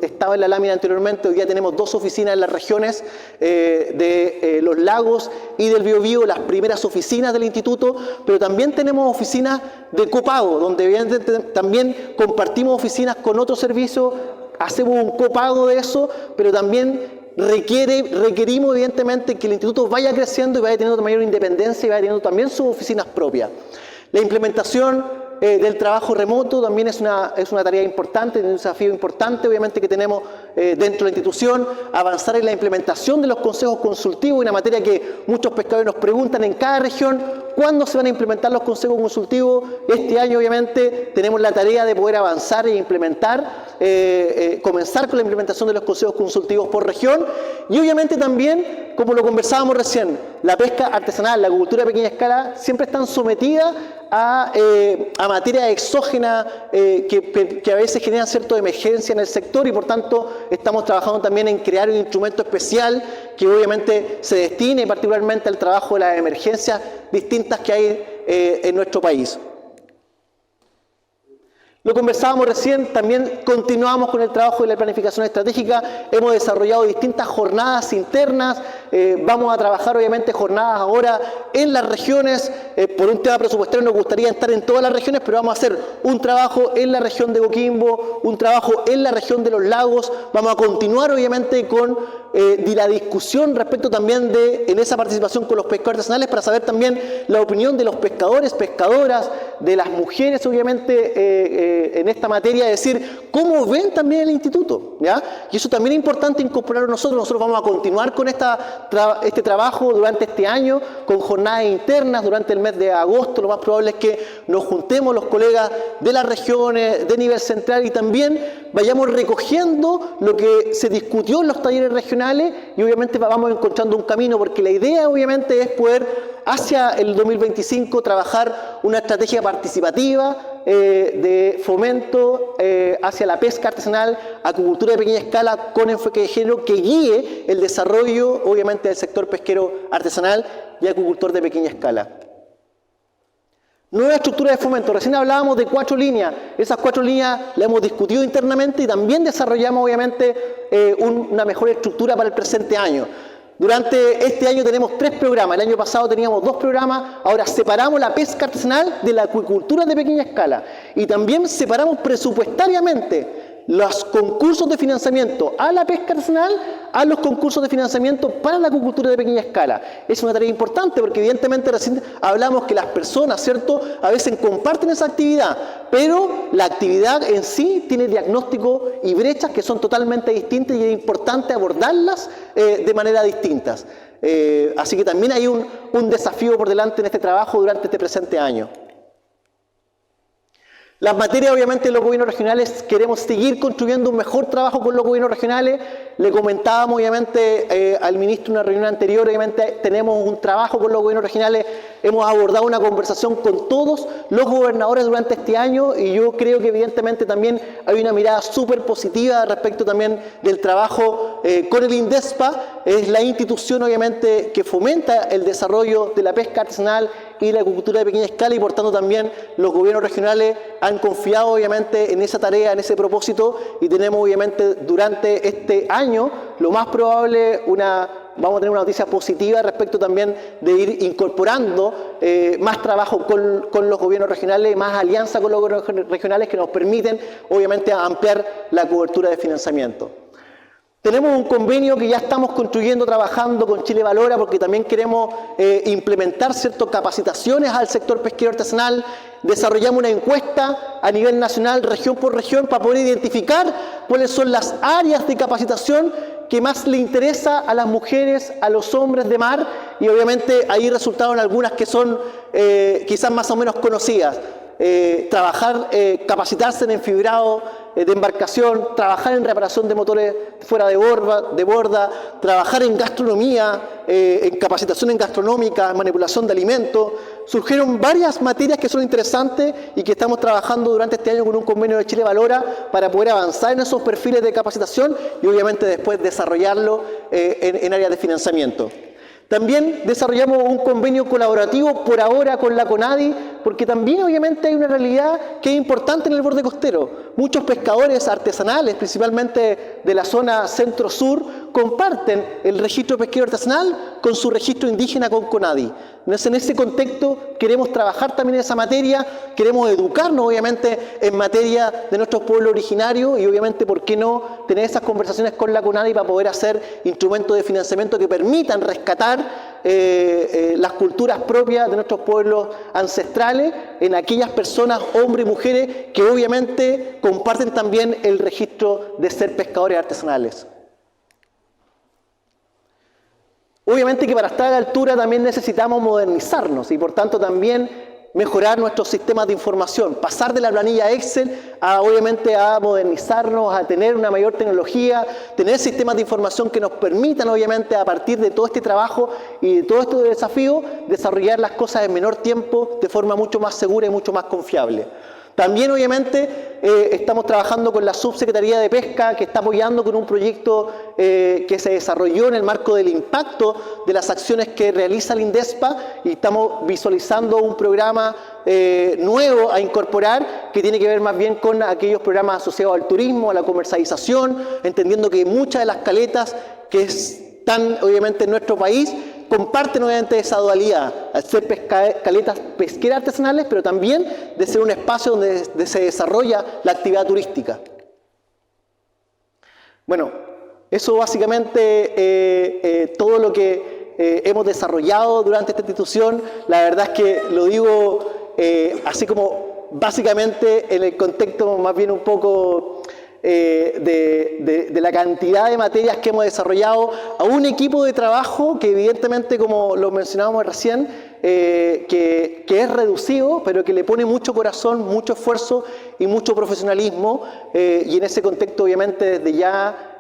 [SPEAKER 1] estaba en la lámina anteriormente, hoy día tenemos 2 oficinas en las regiones de los lagos y del Biobío, las primeras oficinas del instituto, pero también tenemos oficinas de copago, donde evidentemente también compartimos oficinas con otros servicios, hacemos un copago de eso, pero también requerimos evidentemente que el instituto vaya creciendo y vaya teniendo mayor independencia y vaya teniendo también sus oficinas propias. La implementación del trabajo remoto también es una tarea importante, un desafío importante obviamente que tenemos dentro de la institución. Avanzar en la implementación de los consejos consultivos, una materia que muchos pescadores nos preguntan en cada región, ¿cuándo se van a implementar los consejos consultivos? Este año obviamente tenemos la tarea de poder avanzar e implementar, comenzar con la implementación de los consejos consultivos por región, y obviamente también, como lo conversábamos recién, la pesca artesanal, la agricultura a pequeña escala siempre están sometidas a materia exógena que a veces generan cierta emergencia en el sector, y por tanto estamos trabajando también en crear un instrumento especial que obviamente se destine particularmente al trabajo de las emergencias distintas que hay en nuestro país. Lo conversábamos recién, también continuamos con el trabajo de la planificación estratégica, hemos desarrollado distintas jornadas internas, vamos a trabajar obviamente jornadas ahora en las regiones, por un tema presupuestario nos gustaría estar en todas las regiones, pero vamos a hacer un trabajo en la región de Coquimbo, un trabajo en la región de los lagos, vamos a continuar obviamente con la discusión respecto también en esa participación con los pescadores artesanales para saber también la opinión de los pescadores, pescadoras, de las mujeres obviamente en esta materia, es decir, cómo ven también el instituto, ¿ya? Y eso también es importante incorporarlo nosotros vamos a continuar con este trabajo durante este año, con jornadas internas durante el mes de agosto, lo más probable es que nos juntemos los colegas de las regiones, de nivel central, y también vayamos recogiendo lo que se discutió en los talleres regionales, y obviamente vamos encontrando un camino, porque la idea obviamente es poder hacia el 2025 trabajar una estrategia participativa de fomento hacia la pesca artesanal, acuicultura de pequeña escala con enfoque de género, que guíe el desarrollo obviamente del sector pesquero artesanal y acuicultor de pequeña escala. Nueva estructura de fomento. Recién hablábamos de 4 líneas. Esas 4 líneas las hemos discutido internamente y también desarrollamos obviamente una mejor estructura para el presente año. Durante este año tenemos 3 programas. El año pasado teníamos 2 programas. Ahora separamos la pesca artesanal de la acuicultura de pequeña escala. Y también separamos presupuestariamente los concursos de financiamiento a la pesca artesanal a los concursos de financiamiento para la acuicultura de pequeña escala. Es una tarea importante porque evidentemente recién hablamos que las personas, ¿cierto?, a veces comparten esa actividad, pero la actividad en sí tiene diagnóstico y brechas que son totalmente distintas y es importante abordarlas de manera distintas. Así que también hay un desafío por delante en este trabajo durante este presente año. Las materias, obviamente, de los gobiernos regionales, queremos seguir construyendo un mejor trabajo con los gobiernos regionales. Le comentábamos, obviamente, al ministro en una reunión anterior, obviamente, tenemos un trabajo con los gobiernos regionales. Hemos abordado una conversación con todos los gobernadores durante este año y yo creo que, evidentemente, también hay una mirada súper positiva respecto también del trabajo con el INDESPA. Es la institución, obviamente, que fomenta el desarrollo de la pesca artesanal y la acuicultura de pequeña escala y por tanto también los gobiernos regionales han confiado obviamente en esa tarea, en ese propósito y tenemos obviamente durante este año lo más probable vamos a tener una noticia positiva respecto también de ir incorporando más trabajo con los gobiernos regionales, más alianza con los gobiernos regionales que nos permiten obviamente ampliar la cobertura de financiamiento. Tenemos un convenio que ya estamos construyendo, trabajando con Chile Valora, porque también queremos implementar ciertas capacitaciones al sector pesquero artesanal. Desarrollamos una encuesta a nivel nacional, región por región, para poder identificar cuáles son las áreas de capacitación que más le interesa a las mujeres, a los hombres de mar, y obviamente ahí resultaron algunas que son quizás más o menos conocidas. Capacitarse en enfibrado de embarcación, trabajar en reparación de motores fuera de borda, trabajar en gastronomía, en capacitación gastronómica, en manipulación de alimentos. Surgieron varias materias que son interesantes y que estamos trabajando durante este año con un convenio de Chile Valora para poder avanzar en esos perfiles de capacitación y obviamente después desarrollarlo en áreas de financiamiento. También desarrollamos un convenio colaborativo por ahora con la CONADI, porque también obviamente hay una realidad que es importante en el borde costero. Muchos pescadores artesanales, principalmente de la zona centro-sur, comparten el registro pesquero artesanal con su registro indígena con CONADI. Entonces, en ese contexto queremos trabajar también en esa materia, queremos educarnos obviamente en materia de nuestros pueblos originarios y obviamente, ¿por qué no tener esas conversaciones con la CONADI para poder hacer instrumentos de financiamiento que permitan rescatar las culturas propias de nuestros pueblos ancestrales en aquellas personas, hombres y mujeres, que obviamente comparten también el registro de ser pescadores artesanales? Obviamente que para estar a la altura también necesitamos modernizarnos y por tanto también mejorar nuestros sistemas de información, pasar de la planilla Excel obviamente a modernizarnos, a tener una mayor tecnología, tener sistemas de información que nos permitan obviamente a partir de todo este trabajo y de todo este desafío desarrollar las cosas en menor tiempo de forma mucho más segura y mucho más confiable. También obviamente estamos trabajando con la Subsecretaría de Pesca que está apoyando con un proyecto que se desarrolló en el marco del impacto de las acciones que realiza el INDESPA y estamos visualizando un programa nuevo a incorporar que tiene que ver más bien con aquellos programas asociados al turismo, a la comercialización, entendiendo que muchas de las caletas que están obviamente en nuestro país comparten obviamente esa dualidad, al ser caletas pesqueras artesanales, pero también de ser un espacio donde se desarrolla la actividad turística. Bueno, eso básicamente todo lo que hemos desarrollado durante esta institución. La verdad es que lo digo así como básicamente en el contexto más bien un poco de la cantidad de materias que hemos desarrollado a un equipo de trabajo que evidentemente, como lo mencionábamos recién, que es reducido, pero que le pone mucho corazón, mucho esfuerzo y mucho profesionalismo, y en ese contexto obviamente desde ya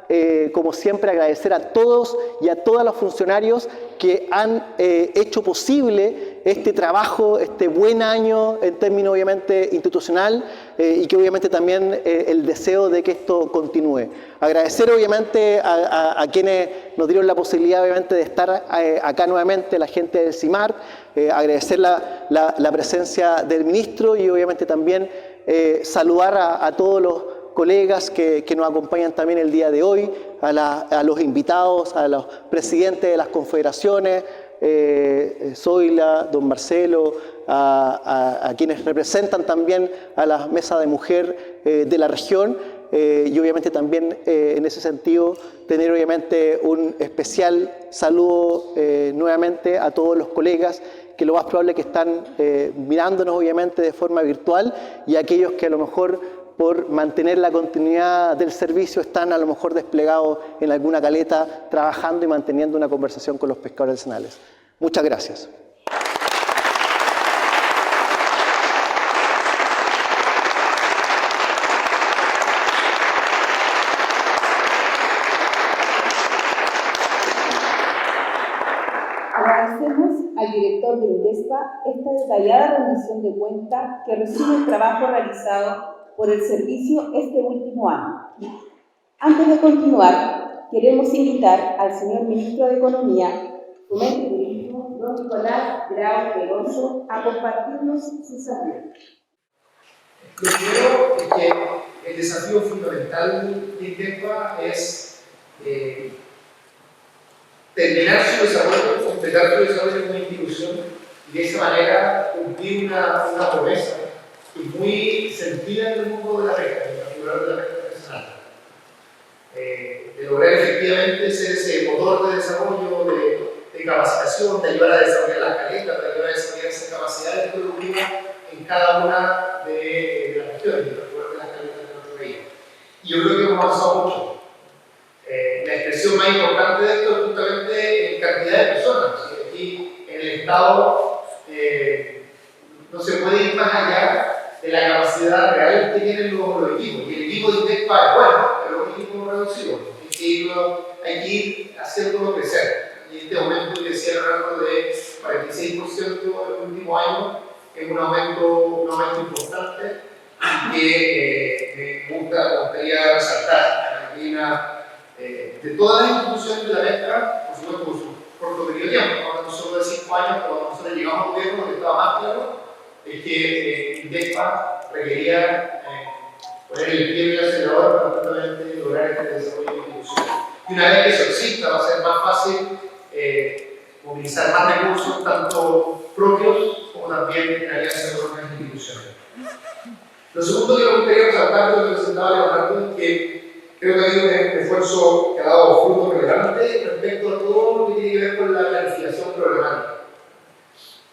[SPEAKER 1] como siempre agradecer a todos y a todos los funcionarios que han hecho posible este trabajo, este buen año en términos obviamente institucional y que obviamente también el deseo de que esto continúe. Agradecer obviamente a quienes nos dieron la posibilidad obviamente de estar acá nuevamente, la gente del CIMAR, agradecer la presencia del ministro y obviamente también saludar a todos los colegas que nos acompañan también el día de hoy, a los invitados, a los presidentes de las confederaciones, Zoila, don Marcelo, a quienes representan también a la mesa de mujer de la región y obviamente también en ese sentido tener obviamente un especial saludo nuevamente a todos los colegas que lo más probable es que están mirándonos obviamente de forma virtual y aquellos que a lo mejor por mantener la continuidad del servicio están a lo mejor desplegados en alguna caleta trabajando y manteniendo una conversación con los pescadores artesanales. Muchas gracias.
[SPEAKER 2] Agradecemos al director de INDESPA esta detallada rendición de cuentas que resume el trabajo realizado por el servicio este último año. Antes de continuar, queremos invitar al señor Ministro de Economía, Fomento y Turismo, don Nicolás Grau Peroso, a compartirnos sus saludos.
[SPEAKER 3] Lo primero es que el desafío fundamental de INDESPA es terminar su desarrollo, completar su desarrollo como institución y de esa manera cumplir una promesa que es muy sentida en el mundo de la pesca, en particular de la pesca artesanal. De lograr efectivamente ser ese motor de desarrollo, de capacitación, de ayudar a desarrollar las caletas, de ayudar a desarrollar esas capacidades productivas en cada una de las regiones, en particular de las caletas de nuestro país. Y yo creo que hemos avanzado mucho. La expresión más importante de esto es justamente en cantidad de personas. Aquí en el Estado no se puede ir más allá de la capacidad real que tienen los equipos. Y el equipo de INDESPA es bueno, pero es un equipo reducido. Hay que ir haciéndolo crecer. Y en este aumento que decía Leonardo de 46% en el último año es un aumento importante que me gustaría resaltar. Aquí de todas las instituciones de la pesca, por supuesto por su corto periodo de tiempo, no solo de 5 años, cuando nosotros llegamos al gobierno, lo que estaba más claro es que INDESPA requería poner el pie en el acelerador para justamente lograr este desarrollo institucional. Y una vez que eso exista, va a ser más fácil movilizar más recursos, tanto propios como también en alianza con otras instituciones. Lo segundo que me gustaría resaltar de lo que presentaba Leonardo es que creo que ha habido un esfuerzo que ha dado frutos relevantes respecto a todo lo que tiene que ver con la planificación programática.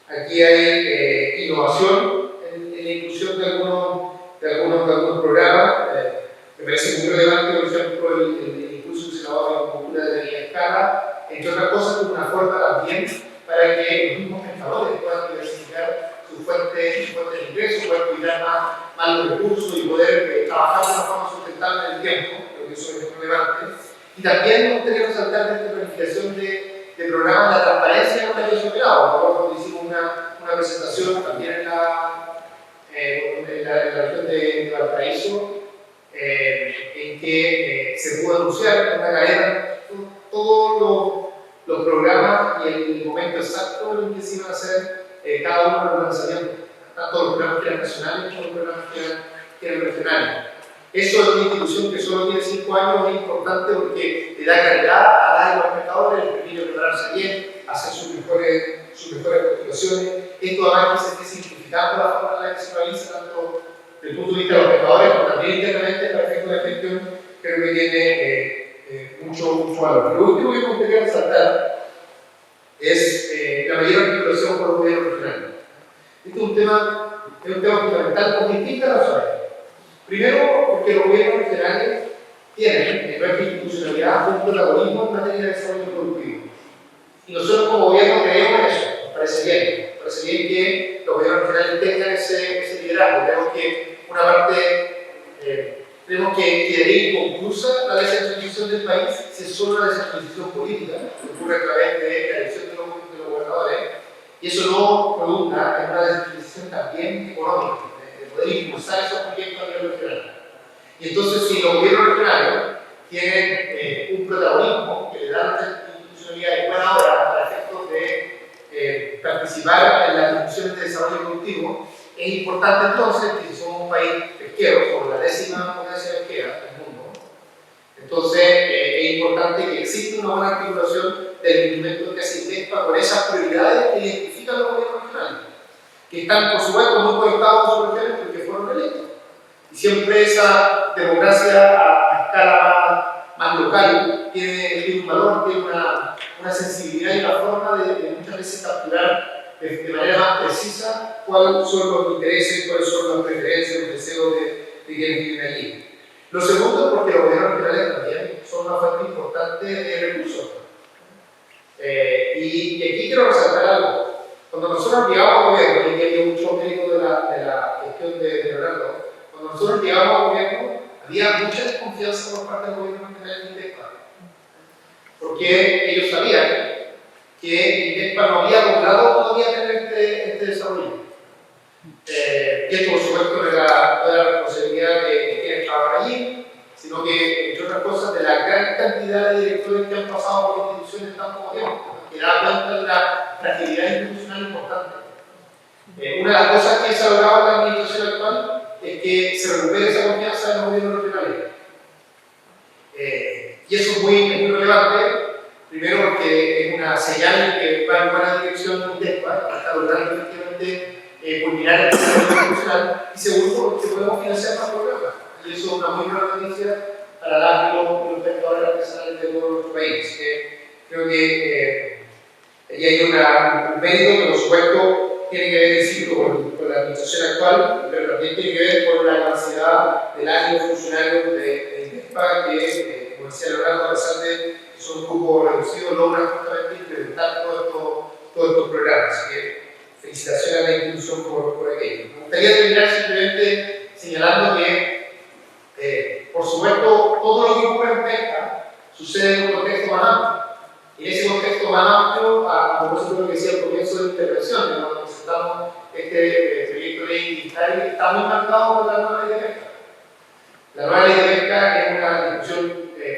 [SPEAKER 3] Aquí hay innovación en la inclusión de algunos programas. Me parece muy relevante, por ejemplo, el impulso que se ha dado a la cultura de la escala, entre otras cosas, como una forma también para que los mismos pescadores puedan diversificar su fuente de ingresos, puedan cuidar más los recursos y poder trabajar de una forma sustentable en el tiempo. Eso es relevante. Y también me gustaría resaltar de esta planificación de programas la transparencia con la que se operado. Hicimos una presentación también en la región de Valparaíso, en que se pudo anunciar en una cadena todos los programas y el momento exacto en que se iban a hacer cada uno de los lanzamientos, tanto los programas que eran nacionales como los programas que eran regionales. Eso es una institución que solo tiene 5 años, es importante porque le da claridad a los pescadores, les permite prepararse bien, hacer sus mejores postulaciones. Esto además que se esté simplificando la forma en la que se realiza, tanto desde el punto de vista de los pescadores como también internamente para efectos de gestión, creo que tiene mucho valor. Lo último que me gustaría resaltar es la mayor articulación con los gobiernos regionales. Este es un tema fundamental por distintas razones. Primero, porque los gobiernos regionales tienen en nuestra institucionalidad un protagonismo en materia de desarrollo productivo. Y nosotros como gobierno creemos en eso, nos parece bien. Nos parece bien que los gobiernos regionales tengan ese liderazgo. Creemos que una parte, tenemos que ir inconclusa la descentralización del país si es solo una descentralización política, que ocurre a través de la elección de los gobernadores, y eso no redunda en una descentralización también económica, de poder impulsar esos proyectos a nivel regional. Y entonces, si los gobiernos regionales tienen un protagonismo que le dan institucionalidad y buena hora para efectos de participar en las instituciones de desarrollo productivo, es importante entonces que si somos un país pesquero, como la 10ª potencia pesquera del mundo, entonces es importante que exista una buena articulación del instrumento que hace INDESPA con esas prioridades que identifican los gobiernos regionales, que están por supuesto muy conectados con sus regiones porque fueron electos. Y siempre esa democracia a escala más local tiene un valor, tiene una sensibilidad y una forma de muchas veces capturar de manera más precisa cuáles son los intereses, cuáles son las preferencias, los deseos de quienes viven allí. Lo segundo es porque los gobiernos regionales también son una fuente importante de recursos. Y aquí quiero resaltar algo. Cuando nosotros llegamos al gobierno, y hay mucho mérito de la gestión de Leonardo, cuando nosotros llegamos al gobierno, había mucha desconfianza por parte del gobierno regional de INDESPA. Porque ellos sabían que INDESPA no había logrado todavía tener este desarrollo. Que por supuesto no era la responsabilidad de quienes trabajan allí, sino que, entre otras cosas, de la gran cantidad de directores que han pasado por instituciones en tan poco tiempo, que da cuenta de una fragilidad institucional importante. Una de las cosas que se ha logrado en la administración actual es que se recupere esa confianza en los gobiernos regionales. Y eso es muy relevante, primero porque es una señal que va en buena dirección INDESPA, que está logrando efectivamente culminar el desarrollo institucional, y segundo porque podemos financiar más programas. Y eso es una muy buena noticia para los pescadores artesanales de todo nuestro país. Creo que ahí hay un mérito que por supuesto tiene que ver, insisto, con la administración actual, pero también tiene que ver con la capacidad del año funcionarios de INDESPA que, como decía Leonardo, a pesar de que son un grupo reducido, logran justamente implementar todos estos programas. Así que felicitaciones a la institución por aquello. Me gustaría terminar simplemente señalando que por supuesto, todo lo que ocurre en pesca sucede en un contexto más amplio. Y en ese contexto más amplio, a propósito de lo que decía al comienzo de la intervención, cuando presentamos este proyecto de ley digital, está muy marcado por la nueva ley de pesca. La nueva ley de pesca es una discusión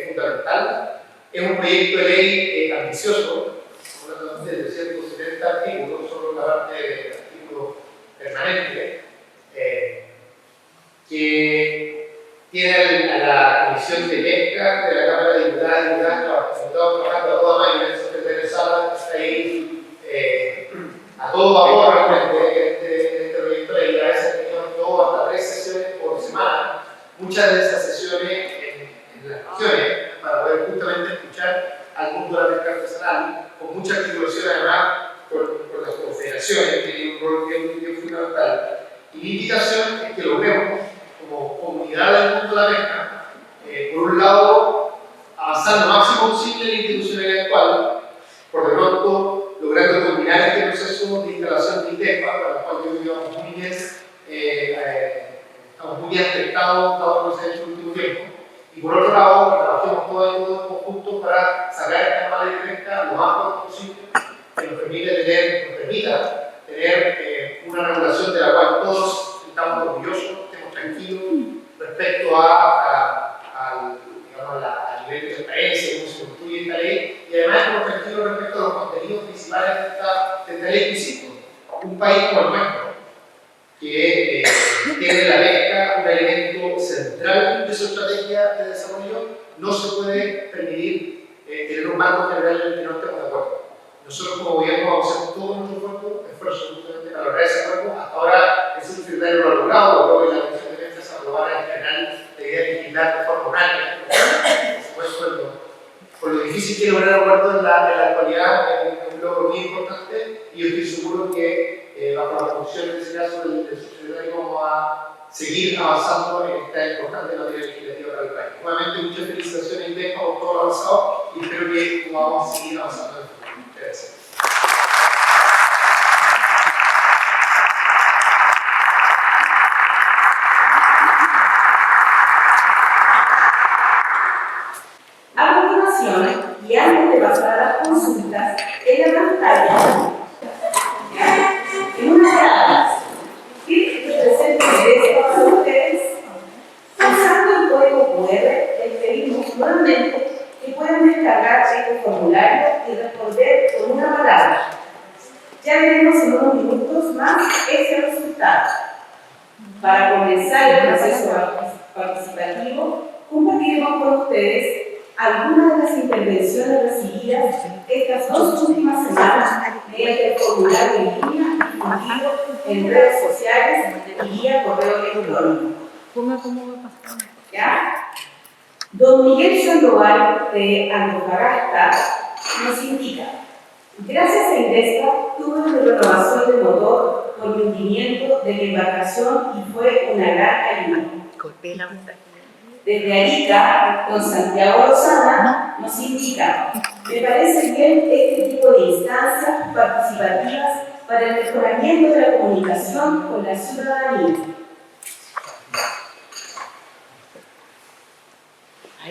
[SPEAKER 3] fundamental, es un proyecto de ley ambicioso, hablando de 370 artículos, solo la parte del artículo permanente, que tiene a la Comisión de Pesca de la Cámara de Diputadas y Diputados trabajando a toda máquina. El secretario Sala está ahí a todo vapor realmente este proyecto de ley. A veces tenemos todo hasta 3 sesiones por semana, muchas de esas sesiones en las regiones, para poder justamente escuchar al mundo de la pesca artesanal, con mucha articulación además con las confederaciones, que tienen un rol bien fundamental. Y mi invitación es que logremos como comunidad del mundo de la pesca, por un lado, avanzar lo máximo posible en la institucionalidad actual, por de pronto logrando culminar este proceso de instalación de INDESPA, para el cual yo digo estamos muy bien afectados, dado lo que se ha hecho en el último tiempo, y por otro lado, trabajemos todos en conjunto para sacar esta nueva ley de pesca lo más pronto posible, que nos permita tener una regulación de la cual todos estamos orgullosos, estemos tranquilos respecto al nivel de transparencia, cómo se construye esta ley, y además estamos tranquilos respecto a los contenidos principales de esta ley que hicimos. Un país como el nuestro, que tiene la pesca un elemento central de su estrategia de desarrollo, no se puede permitir tener un marco general en el que no estemos de acuerdo. Nosotros como gobierno vamos a hacer todo nuestro esfuerzo justamente para lograr ese acuerdo. Hasta ahora el subsecretario lo ha logrado, logró que la Comisión de Defensa se aprobara en general la idea de legislar de forma unánime. Por supuesto, por lo difícil que es lograr acuerdo en la actualidad, es un logro muy importante, y yo estoy seguro que bajo la conducción en ese caso del subsecretario vamos a seguir avanzando en esta importante materia legislativa para el país. Nuevamente, muchas felicitaciones INDESPA por todo lo avanzado y espero que vamos a seguir avanzando en el futuro. Gracias.
[SPEAKER 2] A continuación, y antes de pasar a las consultas, en la pantalla, en unas palabras, que representen esto para ustedes, usando el código QR, les pedimos nuevamente que puedan descargar este formulario y responder con una palabra. Ya veremos en unos minutos más ese resultado. Para comenzar el proceso participativo, compartiremos con ustedes algunas de las intervenciones recibidas estas 2 últimas semanas mediante el formulario en línea difundido en redes sociales y vía correo electrónico.
[SPEAKER 4] Ponga cómo va a pasar.
[SPEAKER 2] ¿Ya? Don Miguel Sandoval de Antofagasta nos indica: gracias a Indesca tuve una renovación de motor por el hundimiento de la embarcación y fue una gran ayuda. Desde Arica, don Santiago Lozana nos indica: me parece bien este tipo de instancias participativas para el mejoramiento de la comunicación con la ciudadanía.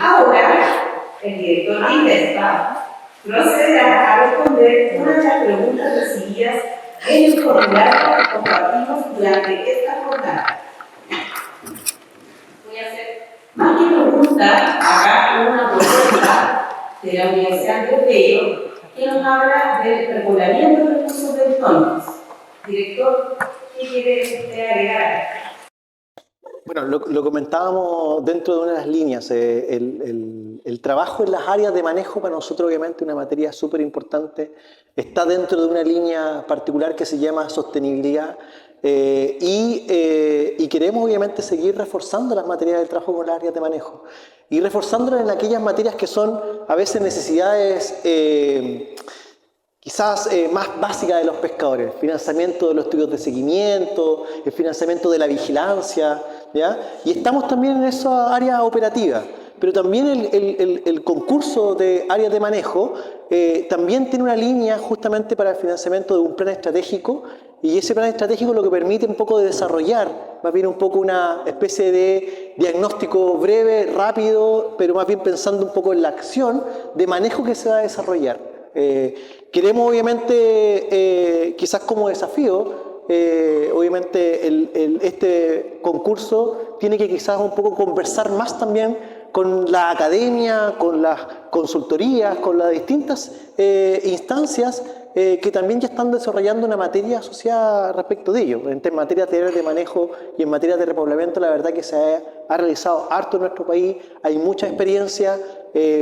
[SPEAKER 2] Ahora, el director de Indesca procederá a responder una de las preguntas recibidas en el formulario que compartimos durante esta jornada. Voy a hacer más que pregunta, acá una propuesta de la Universidad Andrés Bello que nos habla del regulamiento de recursos bentónicos. Director, ¿qué quiere usted agregar?
[SPEAKER 1] Bueno, lo comentábamos dentro de una de las líneas. El trabajo en las áreas de manejo para nosotros obviamente una materia súper importante. Está dentro de una línea particular que se llama sostenibilidad y queremos obviamente seguir reforzando las materias del trabajo con las áreas de manejo y reforzándolas en aquellas materias que son a veces necesidades quizás más básica de los pescadores: el financiamiento de los estudios de seguimiento, el financiamiento de la vigilancia, ¿ya? Y estamos también en esa área operativa, pero también el concurso de áreas de manejo también tiene una línea justamente para el financiamiento de un plan estratégico, y ese plan estratégico lo que permite un poco de desarrollar, más bien un poco una especie de diagnóstico breve, rápido, pero más bien pensando un poco en la acción de manejo que se va a desarrollar. Queremos obviamente, quizás como desafío, obviamente este concurso tiene que quizás un poco conversar más también con la academia, con las consultorías, con las distintas instancias que también ya están desarrollando una materia asociada respecto de ello. En materia de manejo y en materia de repoblamiento, la verdad que se ha realizado harto en nuestro país, hay mucha experiencia.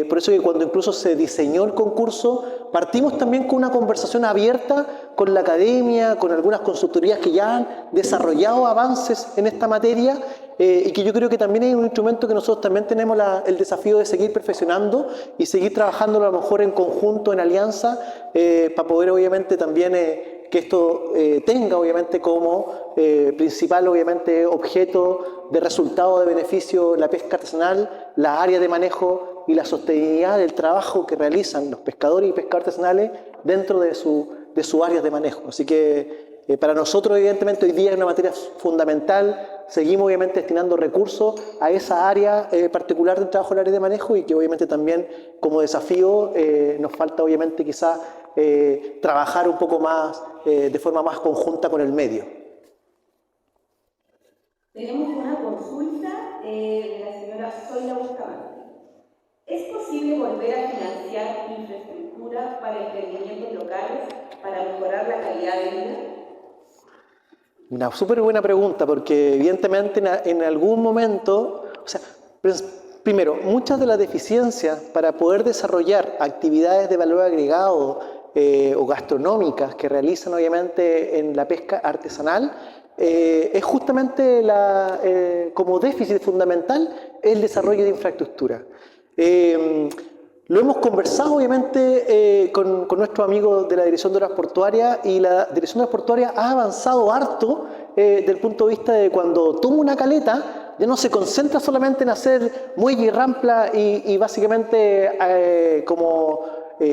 [SPEAKER 1] Por eso que cuando incluso se diseñó el concurso, partimos también con una conversación abierta con la academia, con algunas consultorías que ya han desarrollado avances en esta materia y que yo creo que también hay un instrumento que nosotros también tenemos el desafío de seguir perfeccionando y seguir trabajando a lo mejor en conjunto, en alianza, para poder obviamente también que esto tenga obviamente como principal obviamente objeto de resultado de beneficio la pesca artesanal, la área de manejo y la sostenibilidad del trabajo que realizan los pescadores y pescadores artesanales dentro de sus áreas de manejo. Así que para nosotros evidentemente hoy día es una materia fundamental. Seguimos obviamente destinando recursos a esa área particular del trabajo en el área de manejo y que obviamente también como desafío nos falta obviamente quizás trabajar un poco más de forma más conjunta con el medio.
[SPEAKER 2] Tenemos una consulta de la señora Zoila Bustamante. ¿Es posible volver a financiar infraestructura para emprendimientos locales para mejorar la calidad de vida?
[SPEAKER 1] Una súper buena pregunta, porque evidentemente en algún momento, o sea, primero, muchas de las deficiencias para poder desarrollar actividades de valor agregado o gastronómicas que realizan obviamente en la pesca artesanal, es justamente como déficit fundamental el desarrollo de infraestructura. Lo hemos conversado obviamente con nuestros amigos de la Dirección de Obras Portuarias y la Dirección de Obras Portuarias ha avanzado harto desde el punto de vista de cuando toma una caleta ya no se concentra solamente en hacer muelle y rampla y básicamente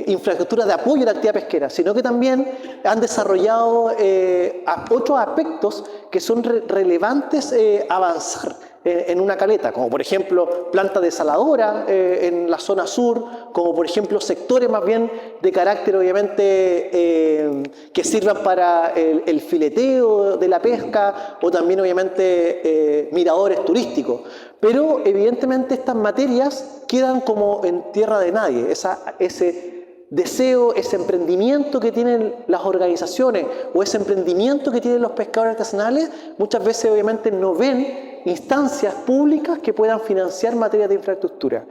[SPEAKER 1] infraestructura de apoyo a la actividad pesquera, sino que también han desarrollado otros aspectos que son relevantes avanzar en una caleta, como por ejemplo planta desaladora en la zona sur, como por ejemplo sectores más bien de carácter obviamente que sirvan para el fileteo de la pesca o también obviamente miradores turísticos. Pero evidentemente estas materias quedan como en tierra de nadie, ese deseo, ese emprendimiento que tienen las organizaciones o ese emprendimiento que tienen los pescadores artesanales, muchas veces obviamente no ven instancias públicas que puedan financiar materias de infraestructura.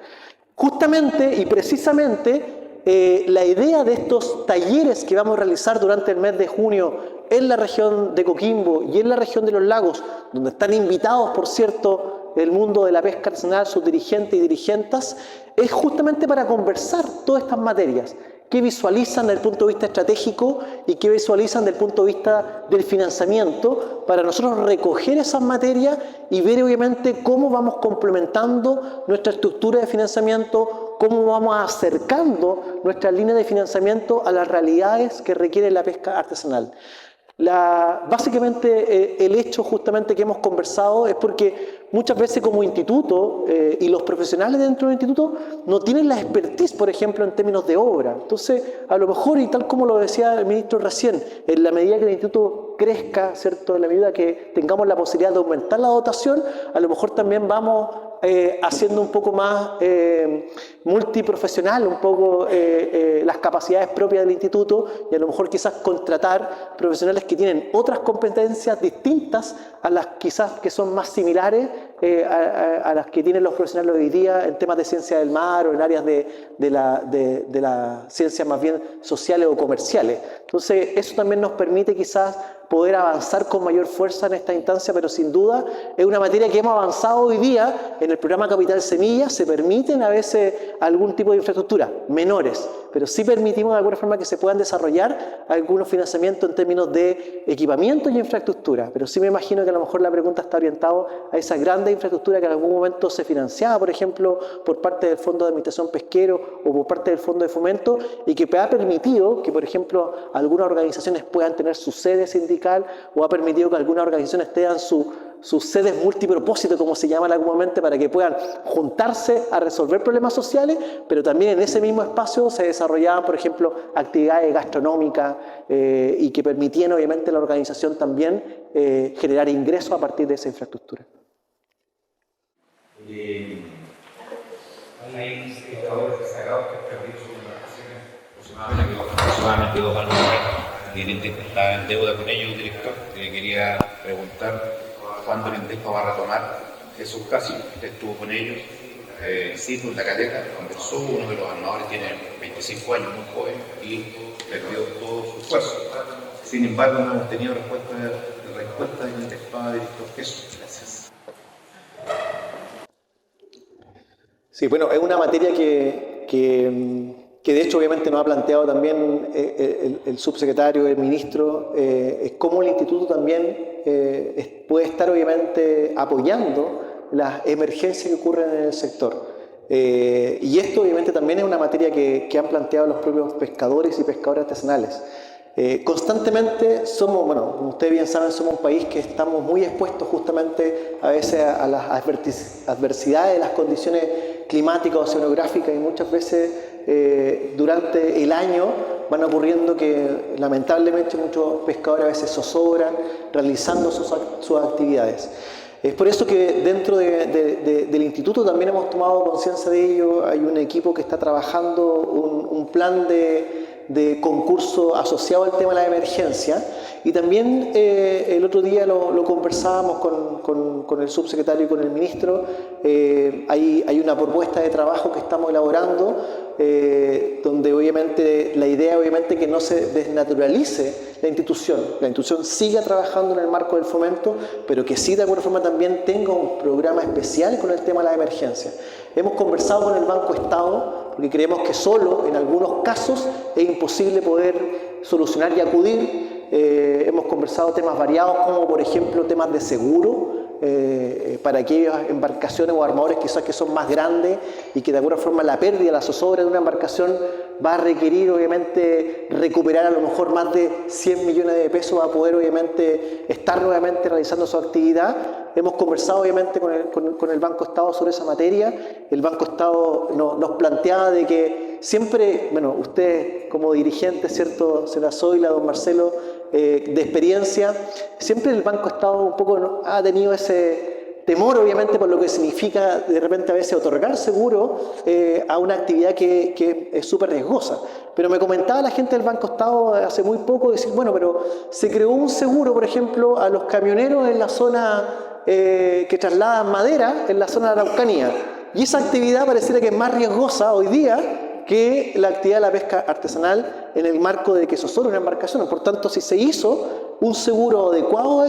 [SPEAKER 1] Justamente y precisamente la idea de estos talleres que vamos a realizar durante el mes de junio en la región de Coquimbo y en la región de los lagos, donde están invitados, por cierto, el mundo de la pesca artesanal, sus dirigentes y dirigentas, es justamente para conversar todas estas materias. ¿Qué visualizan desde el punto de vista estratégico y qué visualizan desde el punto de vista del financiamiento para nosotros recoger esas materias y ver obviamente cómo vamos complementando nuestra estructura de financiamiento, cómo vamos acercando nuestras líneas de financiamiento a las realidades que requiere la pesca artesanal? Básicamente el hecho justamente que hemos conversado es porque muchas veces como instituto y los profesionales dentro del instituto no tienen la expertise, por ejemplo, en términos de obra. Entonces, a lo mejor, y tal como lo decía el ministro recién, en la medida que el instituto crezca, ¿cierto?, en la medida que tengamos la posibilidad de aumentar la dotación, a lo mejor también vamos haciendo un poco más multiprofesional, un poco las capacidades propias del instituto y a lo mejor quizás contratar profesionales que tienen otras competencias distintas a las quizás que son más similares a las que tienen los profesionales hoy día en temas de ciencia del mar o en áreas de la ciencia más bien sociales o comerciales. Entonces eso también nos permite quizás poder avanzar con mayor fuerza en esta instancia, pero sin duda es una materia que hemos avanzado hoy día en el programa Capital Semilla. Se permiten a veces algún tipo de infraestructura, menores, pero sí permitimos de alguna forma que se puedan desarrollar algunos financiamientos en términos de equipamiento y infraestructura, pero sí me imagino que a lo mejor la pregunta está orientada a esa grande infraestructura que en algún momento se financiaba, por ejemplo, por parte del Fondo de Administración Pesquero o por parte del Fondo de Fomento y que ha permitido que, por ejemplo, algunas organizaciones puedan tener su sede sindical o ha permitido que algunas organizaciones tengan sus sedes multipropósito, como se llaman algunos, para que puedan juntarse a resolver problemas sociales, pero también en ese mismo espacio se desarrollaban, por ejemplo, actividades gastronómicas y que permitían obviamente a la organización también generar ingresos a partir de esa infraestructura.
[SPEAKER 4] Hay indicadores destacados que han perdido sus vacaciones aproximadamente 2 años. El INDEC está en deuda con ellos, director. Quería preguntar cuándo el INDEC va a retomar esos casos. Usted estuvo con ellos, sí, con la caleta, conversó. Uno de los armadores tiene 25 años, muy joven, y perdió todo su esfuerzo. Sin embargo, no hemos tenido respuesta del INDEC para director. Eso, gracias.
[SPEAKER 1] Sí, bueno, es una materia que de hecho obviamente nos ha planteado también el subsecretario, el ministro, es cómo el instituto también puede estar obviamente apoyando las emergencias que ocurren en el sector. Y esto obviamente también es una materia que han planteado los propios pescadores y pescadoras artesanales. Constantemente somos, bueno, como ustedes bien saben, somos un país que estamos muy expuestos justamente a veces a las adversidades de las condiciones climáticas o oceanográficas y muchas veces durante el año van ocurriendo que lamentablemente muchos pescadores a veces zozobran realizando sus actividades. Es por eso que dentro del instituto también hemos tomado conciencia de ello. Hay un equipo que está trabajando un plan de concurso asociado al tema de la emergencia y también el otro día lo conversábamos con el subsecretario y con el ministro. Hay una propuesta de trabajo que estamos elaborando donde obviamente la idea obviamente que no se desnaturalice la institución siga trabajando en el marco del fomento, pero que sí de alguna forma también tenga un programa especial con el tema de la emergencia. Hemos conversado con el Banco Estado porque creemos que solo en algunos casos es imposible poder solucionar y acudir. Hemos conversado temas variados como por ejemplo temas de seguro para aquellas embarcaciones o armadores quizás que son más grandes y que de alguna forma la pérdida, la zozobra de una embarcación va a requerir obviamente recuperar a lo mejor más de 100 millones de pesos para poder obviamente estar nuevamente realizando su actividad. Hemos conversado obviamente con el Banco Estado sobre esa materia. El Banco Estado nos planteaba de que siempre, bueno, ustedes como dirigentes, ¿cierto? Señora Zoila, don Marcelo, de experiencia, siempre el Banco Estado un poco ha tenido ese temor obviamente por lo que significa de repente a veces otorgar seguro a una actividad que es súper riesgosa. Pero me comentaba la gente del Banco Estado hace muy poco, decir, bueno, pero se creó un seguro, por ejemplo, a los camioneros en la zona que trasladan madera en la zona de Araucanía. Y esa actividad pareciera que es más riesgosa hoy día que la actividad de la pesca artesanal en el marco de que eso solo una embarcación. Por tanto, si se hizo un seguro adecuado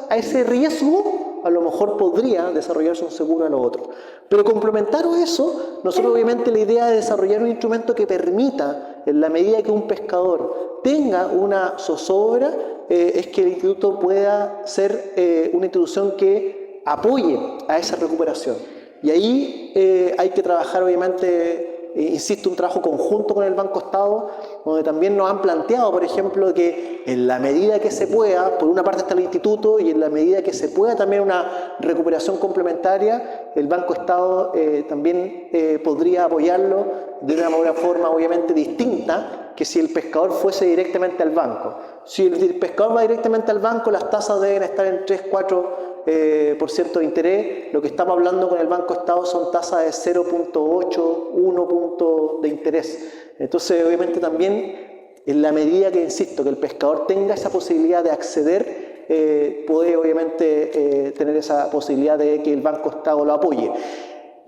[SPEAKER 1] a ese riesgo, a lo mejor podría desarrollarse un seguro a lo otro. Pero complementado a eso, nosotros obviamente la idea de desarrollar un instrumento que permita, en la medida que un pescador tenga una zozobra, es que el instituto pueda ser una institución que apoye a esa recuperación. Y ahí hay que trabajar obviamente, insisto, un trabajo conjunto con el Banco Estado, donde también nos han planteado, por ejemplo, que en la medida que se pueda, por una parte está el instituto, y en la medida que se pueda también una recuperación complementaria, el Banco Estado también podría apoyarlo de una forma obviamente distinta que si el pescador fuese directamente al banco. Si el pescador va directamente al banco, las tasas deben estar en 3-4% de interés. Lo que estamos hablando con el Banco Estado son tasas de 0.8, 1 punto de interés. Entonces, obviamente también, en la medida que, insisto, que el pescador tenga esa posibilidad de acceder, puede obviamente tener esa posibilidad de que el Banco Estado lo apoye.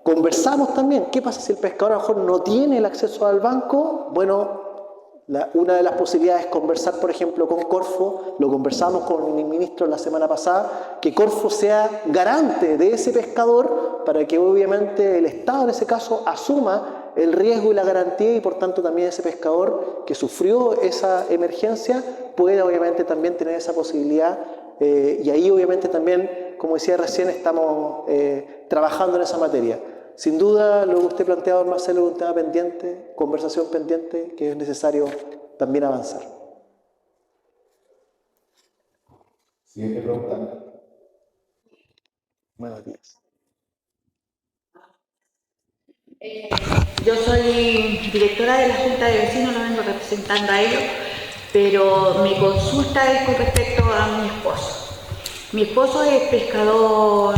[SPEAKER 1] Conversamos también, ¿qué pasa si el pescador a lo mejor no tiene el acceso al banco? Bueno, una de las posibilidades es conversar, por ejemplo, con Corfo. Lo conversamos con el ministro la semana pasada, que Corfo sea garante de ese pescador para que obviamente el Estado en ese caso asuma el riesgo y la garantía, y por tanto también ese pescador que sufrió esa emergencia pueda obviamente también tener esa posibilidad. Y ahí obviamente también, como decía recién, estamos trabajando en esa materia. Sin duda, lo que usted planteaba, Marcelo, es un tema pendiente, conversación pendiente, que es necesario también avanzar.
[SPEAKER 3] Siguiente pregunta.
[SPEAKER 1] Buenos días.
[SPEAKER 5] Yo soy directora de la Junta de Vecinos, no vengo representando a ellos, pero mi consulta es con respecto a mi esposo. Mi esposo es pescador,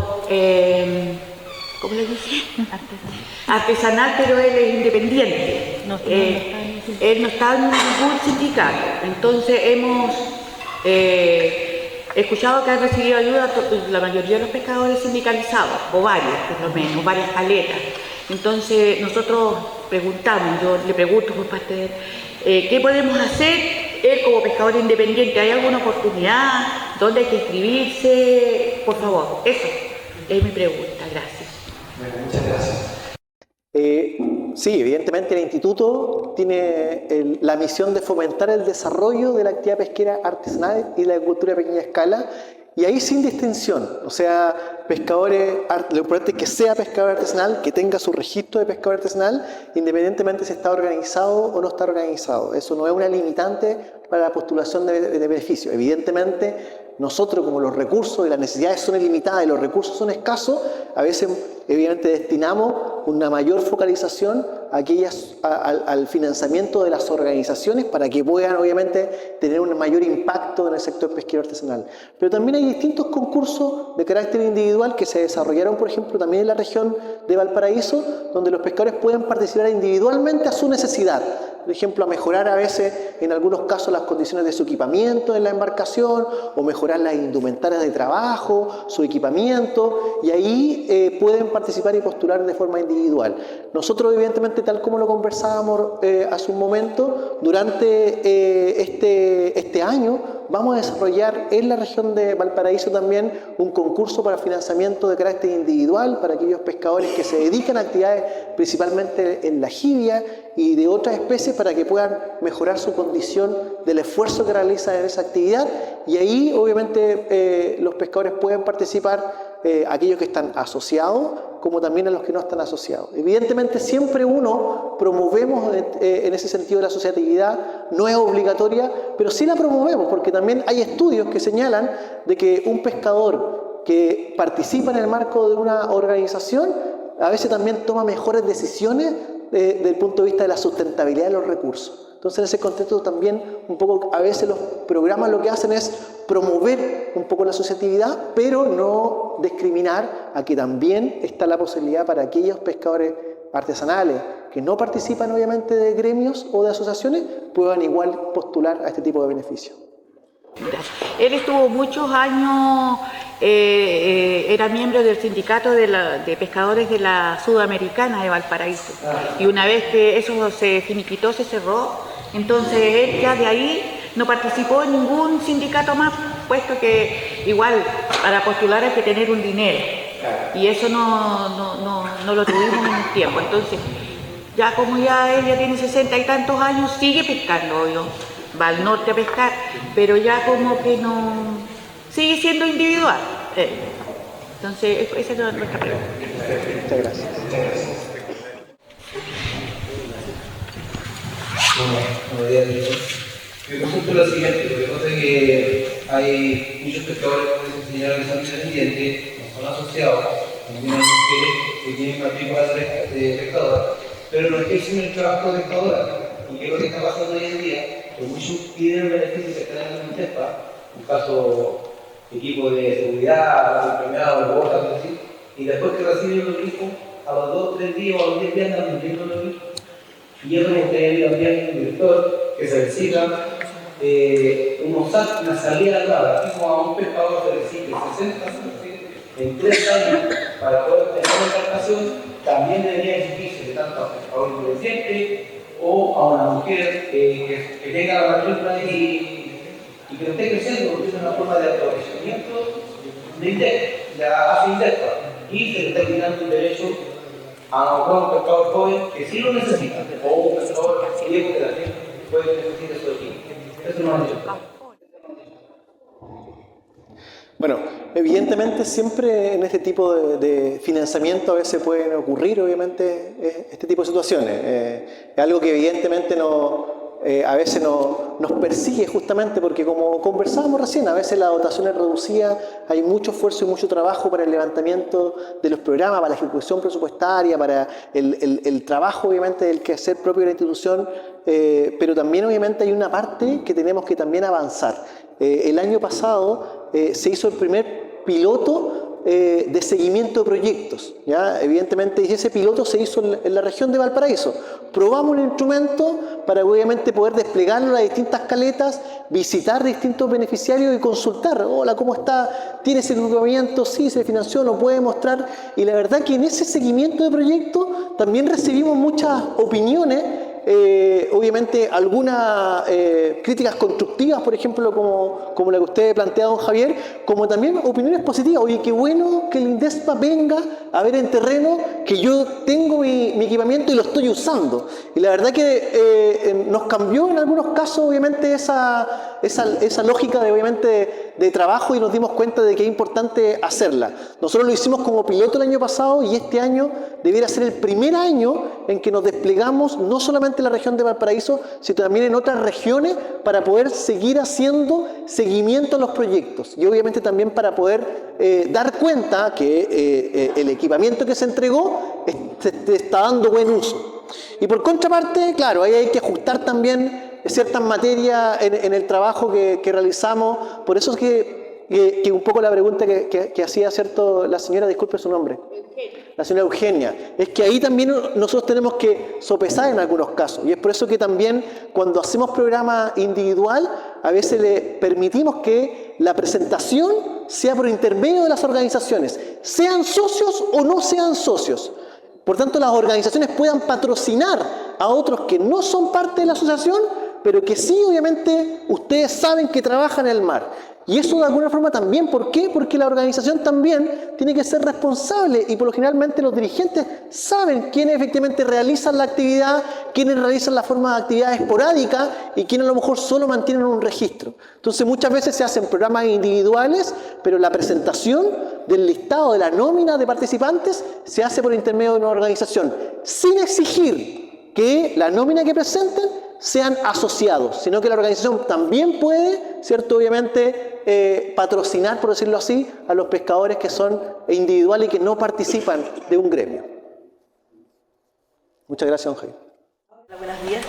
[SPEAKER 5] ¿cómo le dice? Artesanal, pero él es independiente. Él no está en ningún sindicato. Entonces hemos escuchado que han recibido ayuda la mayoría de los pescadores sindicalizados, o varios, por lo menos, varias paletas. Entonces nosotros preguntamos, yo le pregunto por parte de él, ¿qué podemos hacer? Él como pescador independiente, ¿hay alguna oportunidad? ¿Dónde hay que inscribirse? Por favor, eso es mi pregunta. Gracias.
[SPEAKER 3] Muchas gracias.
[SPEAKER 1] Sí, evidentemente el instituto tiene la misión de fomentar el desarrollo de la actividad pesquera artesanal y la agricultura a pequeña escala, y ahí sin distinción, o sea, pescadores, lo importante es que sea pescador artesanal, que tenga su registro de pescador artesanal, independientemente si está organizado o no está organizado. Eso no es una limitante para la postulación de beneficio. Evidentemente, nosotros, como los recursos y las necesidades son ilimitadas y los recursos son escasos, a veces evidentemente destinamos una mayor focalización al financiamiento de las organizaciones para que puedan obviamente tener un mayor impacto en el sector pesquero artesanal. Pero también hay distintos concursos de carácter individual que se desarrollaron, por ejemplo, también en la región de Valparaíso, donde los pescadores pueden participar individualmente a su necesidad. Por ejemplo, a mejorar a veces, en algunos casos, las condiciones de su equipamiento en la embarcación, o mejorar las indumentarias de trabajo, su equipamiento, y ahí pueden participar y postular de forma individual. Nosotros, evidentemente, tal como lo conversábamos hace un momento, durante este año vamos a desarrollar en la región de Valparaíso también un concurso para financiamiento de carácter individual para aquellos pescadores que se dedican a actividades principalmente en la jibia y de otras especies, para que puedan mejorar su condición del esfuerzo que realizan en esa actividad, y ahí obviamente los pescadores pueden participar, aquellos que están asociados como también a los que no están asociados. Evidentemente siempre promovemos en ese sentido la asociatividad, no es obligatoria, pero sí la promovemos, porque también hay estudios que señalan de que un pescador que participa en el marco de una organización a veces también toma mejores decisiones desde el punto de vista de la sustentabilidad de los recursos. Entonces, en ese contexto también, un poco, a veces los programas lo que hacen es promover un poco la asociatividad, pero no discriminar a que también está la posibilidad para aquellos pescadores artesanales que no participan obviamente de gremios o de asociaciones, puedan igual postular a este tipo de beneficios.
[SPEAKER 5] Él estuvo muchos años, era miembro del sindicato de pescadores de la Sudamericana de Valparaíso, y una vez que eso se finiquitó, se cerró, entonces él ya de ahí no participó en ningún sindicato más, puesto que igual, para postular hay que tener un dinero. Y eso no lo tuvimos en un tiempo. Entonces, ya como ya ella tiene 60 y tantos años, sigue pescando, obvio. Va al norte a pescar, pero ya como que no... sigue siendo individual. Entonces, esa es nuestra pregunta.
[SPEAKER 1] Muchas gracias.
[SPEAKER 6] Buenos días, director. Mi consulta es la siguiente, lo que pasa es que hay muchos pescadores, como dice el señor, que son independientes, no son asociados, también hay mujeres que tienen matrículas de pescadoras, pero no ejercen el trabajo de pescadora. ¿Y qué es lo que está pasando hoy en día? Que muchos piden el beneficio que están en el TESPA, en un caso equipo de seguridad, enfermedad o cosas así, y después que reciben los hijos, a los 2, 3 días o a los 10 días andan vendiendo los hijos. Y eso me gustaría también un director que se necesita una salida al lado, así como a un pescador se le exige 60 en 3 años para poder tener una embarcación, también debería exigirse de tanto a un pescador independiente o a una mujer que tenga la matrícula y que esté creciendo, porque es una forma de aprovechamiento de INDEC, ya hace INDEC, y se le está quitando un derecho a un pescador joven que sí lo necesita, o un pescador viejo que también puede necesitar su equipo. Eso no lo han dicho.
[SPEAKER 1] Bueno, evidentemente siempre en este tipo de financiamiento a veces pueden ocurrir, obviamente, este tipo de situaciones. Es algo que evidentemente a veces nos persigue justamente porque, como conversábamos recién, a veces la dotación es reducida, hay mucho esfuerzo y mucho trabajo para el levantamiento de los programas, para la ejecución presupuestaria, para el trabajo, obviamente, del quehacer propio de la institución, pero también, obviamente, hay una parte que tenemos que también avanzar. El año pasado se hizo el primer piloto de seguimiento de proyectos, ¿ya? Evidentemente, y ese piloto se hizo en la región de Valparaíso. Probamos el instrumento para obviamente poder desplegarlo en las distintas caletas, visitar distintos beneficiarios y consultar. Hola, ¿cómo está? ¿Tiene ese equipamiento? Sí, se financió, lo puede mostrar. Y la verdad que en ese seguimiento de proyectos también recibimos muchas opiniones, obviamente algunas críticas constructivas, por ejemplo, como la que usted plantea, don Javier, como también opiniones positivas. Oye, qué bueno que el INDESPA venga a ver en terreno que yo tengo mi equipamiento y lo estoy usando. Y la verdad que nos cambió en algunos casos, obviamente, esa lógica de trabajo, y nos dimos cuenta de que es importante hacerla. Nosotros lo hicimos como piloto el año pasado, y este año debiera ser el primer año en que nos desplegamos no solamente en la región de Valparaíso, sino también en otras regiones, para poder seguir haciendo seguimiento a los proyectos y obviamente también para poder dar cuenta que el equipamiento que se entregó está dando buen uso. Y por contraparte, claro, ahí hay que ajustar también ciertas materias en el trabajo que realizamos. Por eso es que un poco la pregunta que hacía, ¿cierto?, la señora, disculpe su nombre. La señora Eugenia, es que ahí también nosotros tenemos que sopesar en algunos casos, y es por eso que también cuando hacemos programa individual a veces le permitimos que la presentación sea por intermedio de las organizaciones, sean socios o no sean socios. Por tanto, las organizaciones puedan patrocinar a otros que no son parte de la asociación, pero que sí, obviamente, ustedes saben que trabajan en el mar. Y eso de alguna forma también, ¿por qué? Porque la organización también tiene que ser responsable, y por lo generalmente los dirigentes saben quiénes efectivamente realizan la actividad, quiénes realizan la forma de actividad esporádica y quiénes a lo mejor solo mantienen un registro. Entonces muchas veces se hacen programas individuales, pero la presentación del listado de la nómina de participantes se hace por intermedio de una organización, sin exigir que la nómina que presenten sean asociados, sino que la organización también puede, ¿cierto?, obviamente, patrocinar, por decirlo así, a los pescadores que son individuales y que no participan de un gremio. Muchas gracias, don Jaime.
[SPEAKER 7] Hola, buenos días.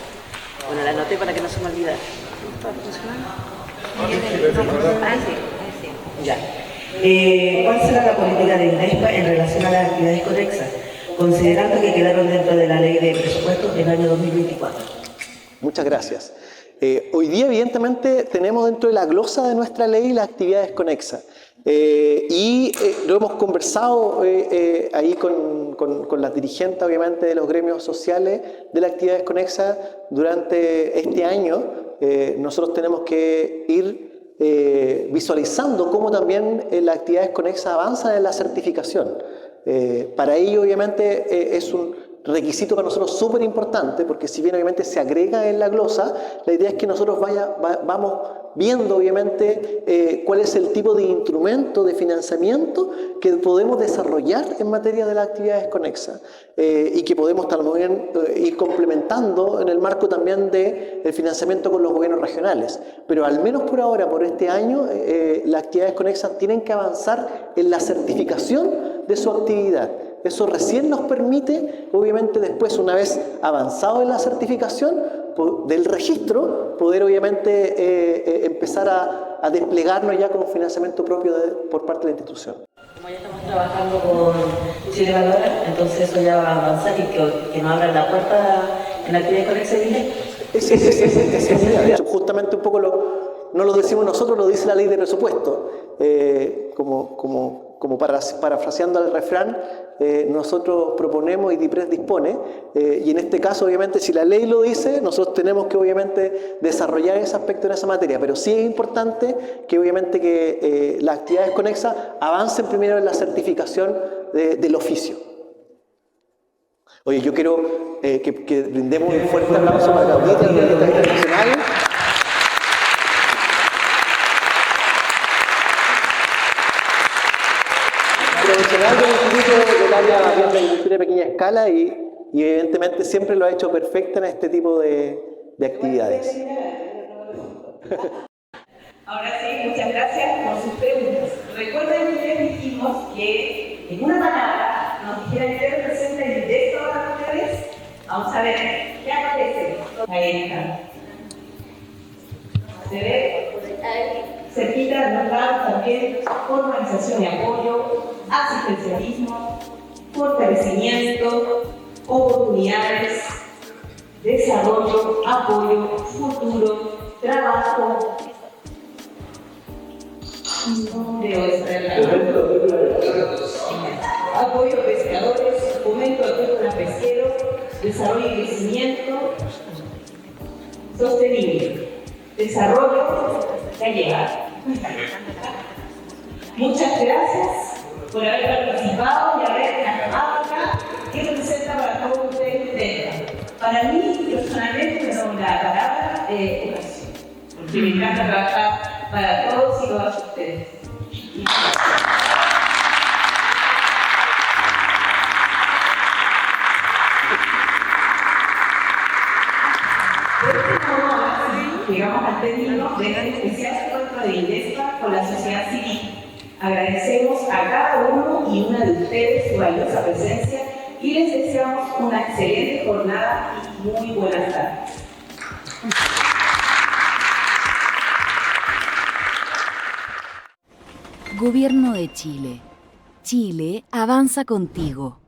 [SPEAKER 7] Bueno, la anoté para que no se me olvide. ¿Está funcionando? Ya. ¿Cuál será la política de INDESPA en relación a las actividades conexas, considerando que quedaron dentro de la ley de presupuestos del año 2024?
[SPEAKER 1] Muchas gracias. Hoy día, evidentemente, tenemos dentro de la glosa de nuestra ley las actividades conexas. Y lo hemos conversado ahí con las dirigentes, obviamente, de los gremios sociales de las actividades conexas durante este año. Nosotros tenemos que ir visualizando cómo también las actividades conexas avanzan en la certificación. Para ello, obviamente, es un requisito para nosotros súper importante, porque si bien obviamente se agrega en la glosa, la idea es que nosotros vamos viendo obviamente cuál es el tipo de instrumento de financiamiento que podemos desarrollar en materia de las actividades conexas y que podemos también ir complementando en el marco también del financiamiento con los gobiernos regionales. Pero al menos por ahora, por este año, las actividades conexas tienen que avanzar en la certificación de su actividad. Eso recién nos permite, obviamente después, una vez avanzado en la certificación del registro, poder obviamente empezar a desplegarnos ya con financiamiento propio por parte de la institución.
[SPEAKER 7] Como ya estamos trabajando con Chile Valora, entonces eso ya va a avanzar y que nos abran la puerta en la actividad conexas de INDESPA.
[SPEAKER 1] Justamente un poco no lo decimos nosotros, lo dice la ley de presupuesto. Como parafraseando al refrán, nosotros proponemos y DIPRES dispone, y en este caso obviamente si la ley lo dice, nosotros tenemos que obviamente desarrollar ese aspecto en esa materia, pero sí es importante que obviamente que las actividades conexas avancen primero en la certificación del oficio. Oye, yo quiero que brindemos un fuerte aplauso para Claudita, el Director Internacional. Profesional del Instituto del Área de Agricultura de Pequeña Escala y evidentemente siempre lo ha hecho perfecta en este tipo de actividades.
[SPEAKER 2] Ahora sí, muchas gracias por sus preguntas. Recuerden que les dijimos que en una palabra nos dijeran qué representa el INDESPA para ustedes. Vamos a ver, ¿qué aparece? Ahí está. ¿Se ve? Cerquita de los lados también organización y apoyo, asistencialismo, fortalecimiento, oportunidades, desarrollo, apoyo, futuro, trabajo. No veo apoyo a pescadores, fomento al sector pesquero, desarrollo y crecimiento sostenible, desarrollo gallega. Muchas gracias por haber participado y haber trabajado acá. ¿Qué representa para todos ustedes? Para mí, personalmente, me doy la palabra educación, porque me encanta trabajar para todos y todas ustedes. Llegamos al término de este especial encuentro de INDESPA con la sociedad civil. Agradecemos a cada uno y una de ustedes su valiosa presencia y les deseamos una excelente jornada y muy buenas tardes.
[SPEAKER 8] Gobierno de Chile. Chile avanza contigo.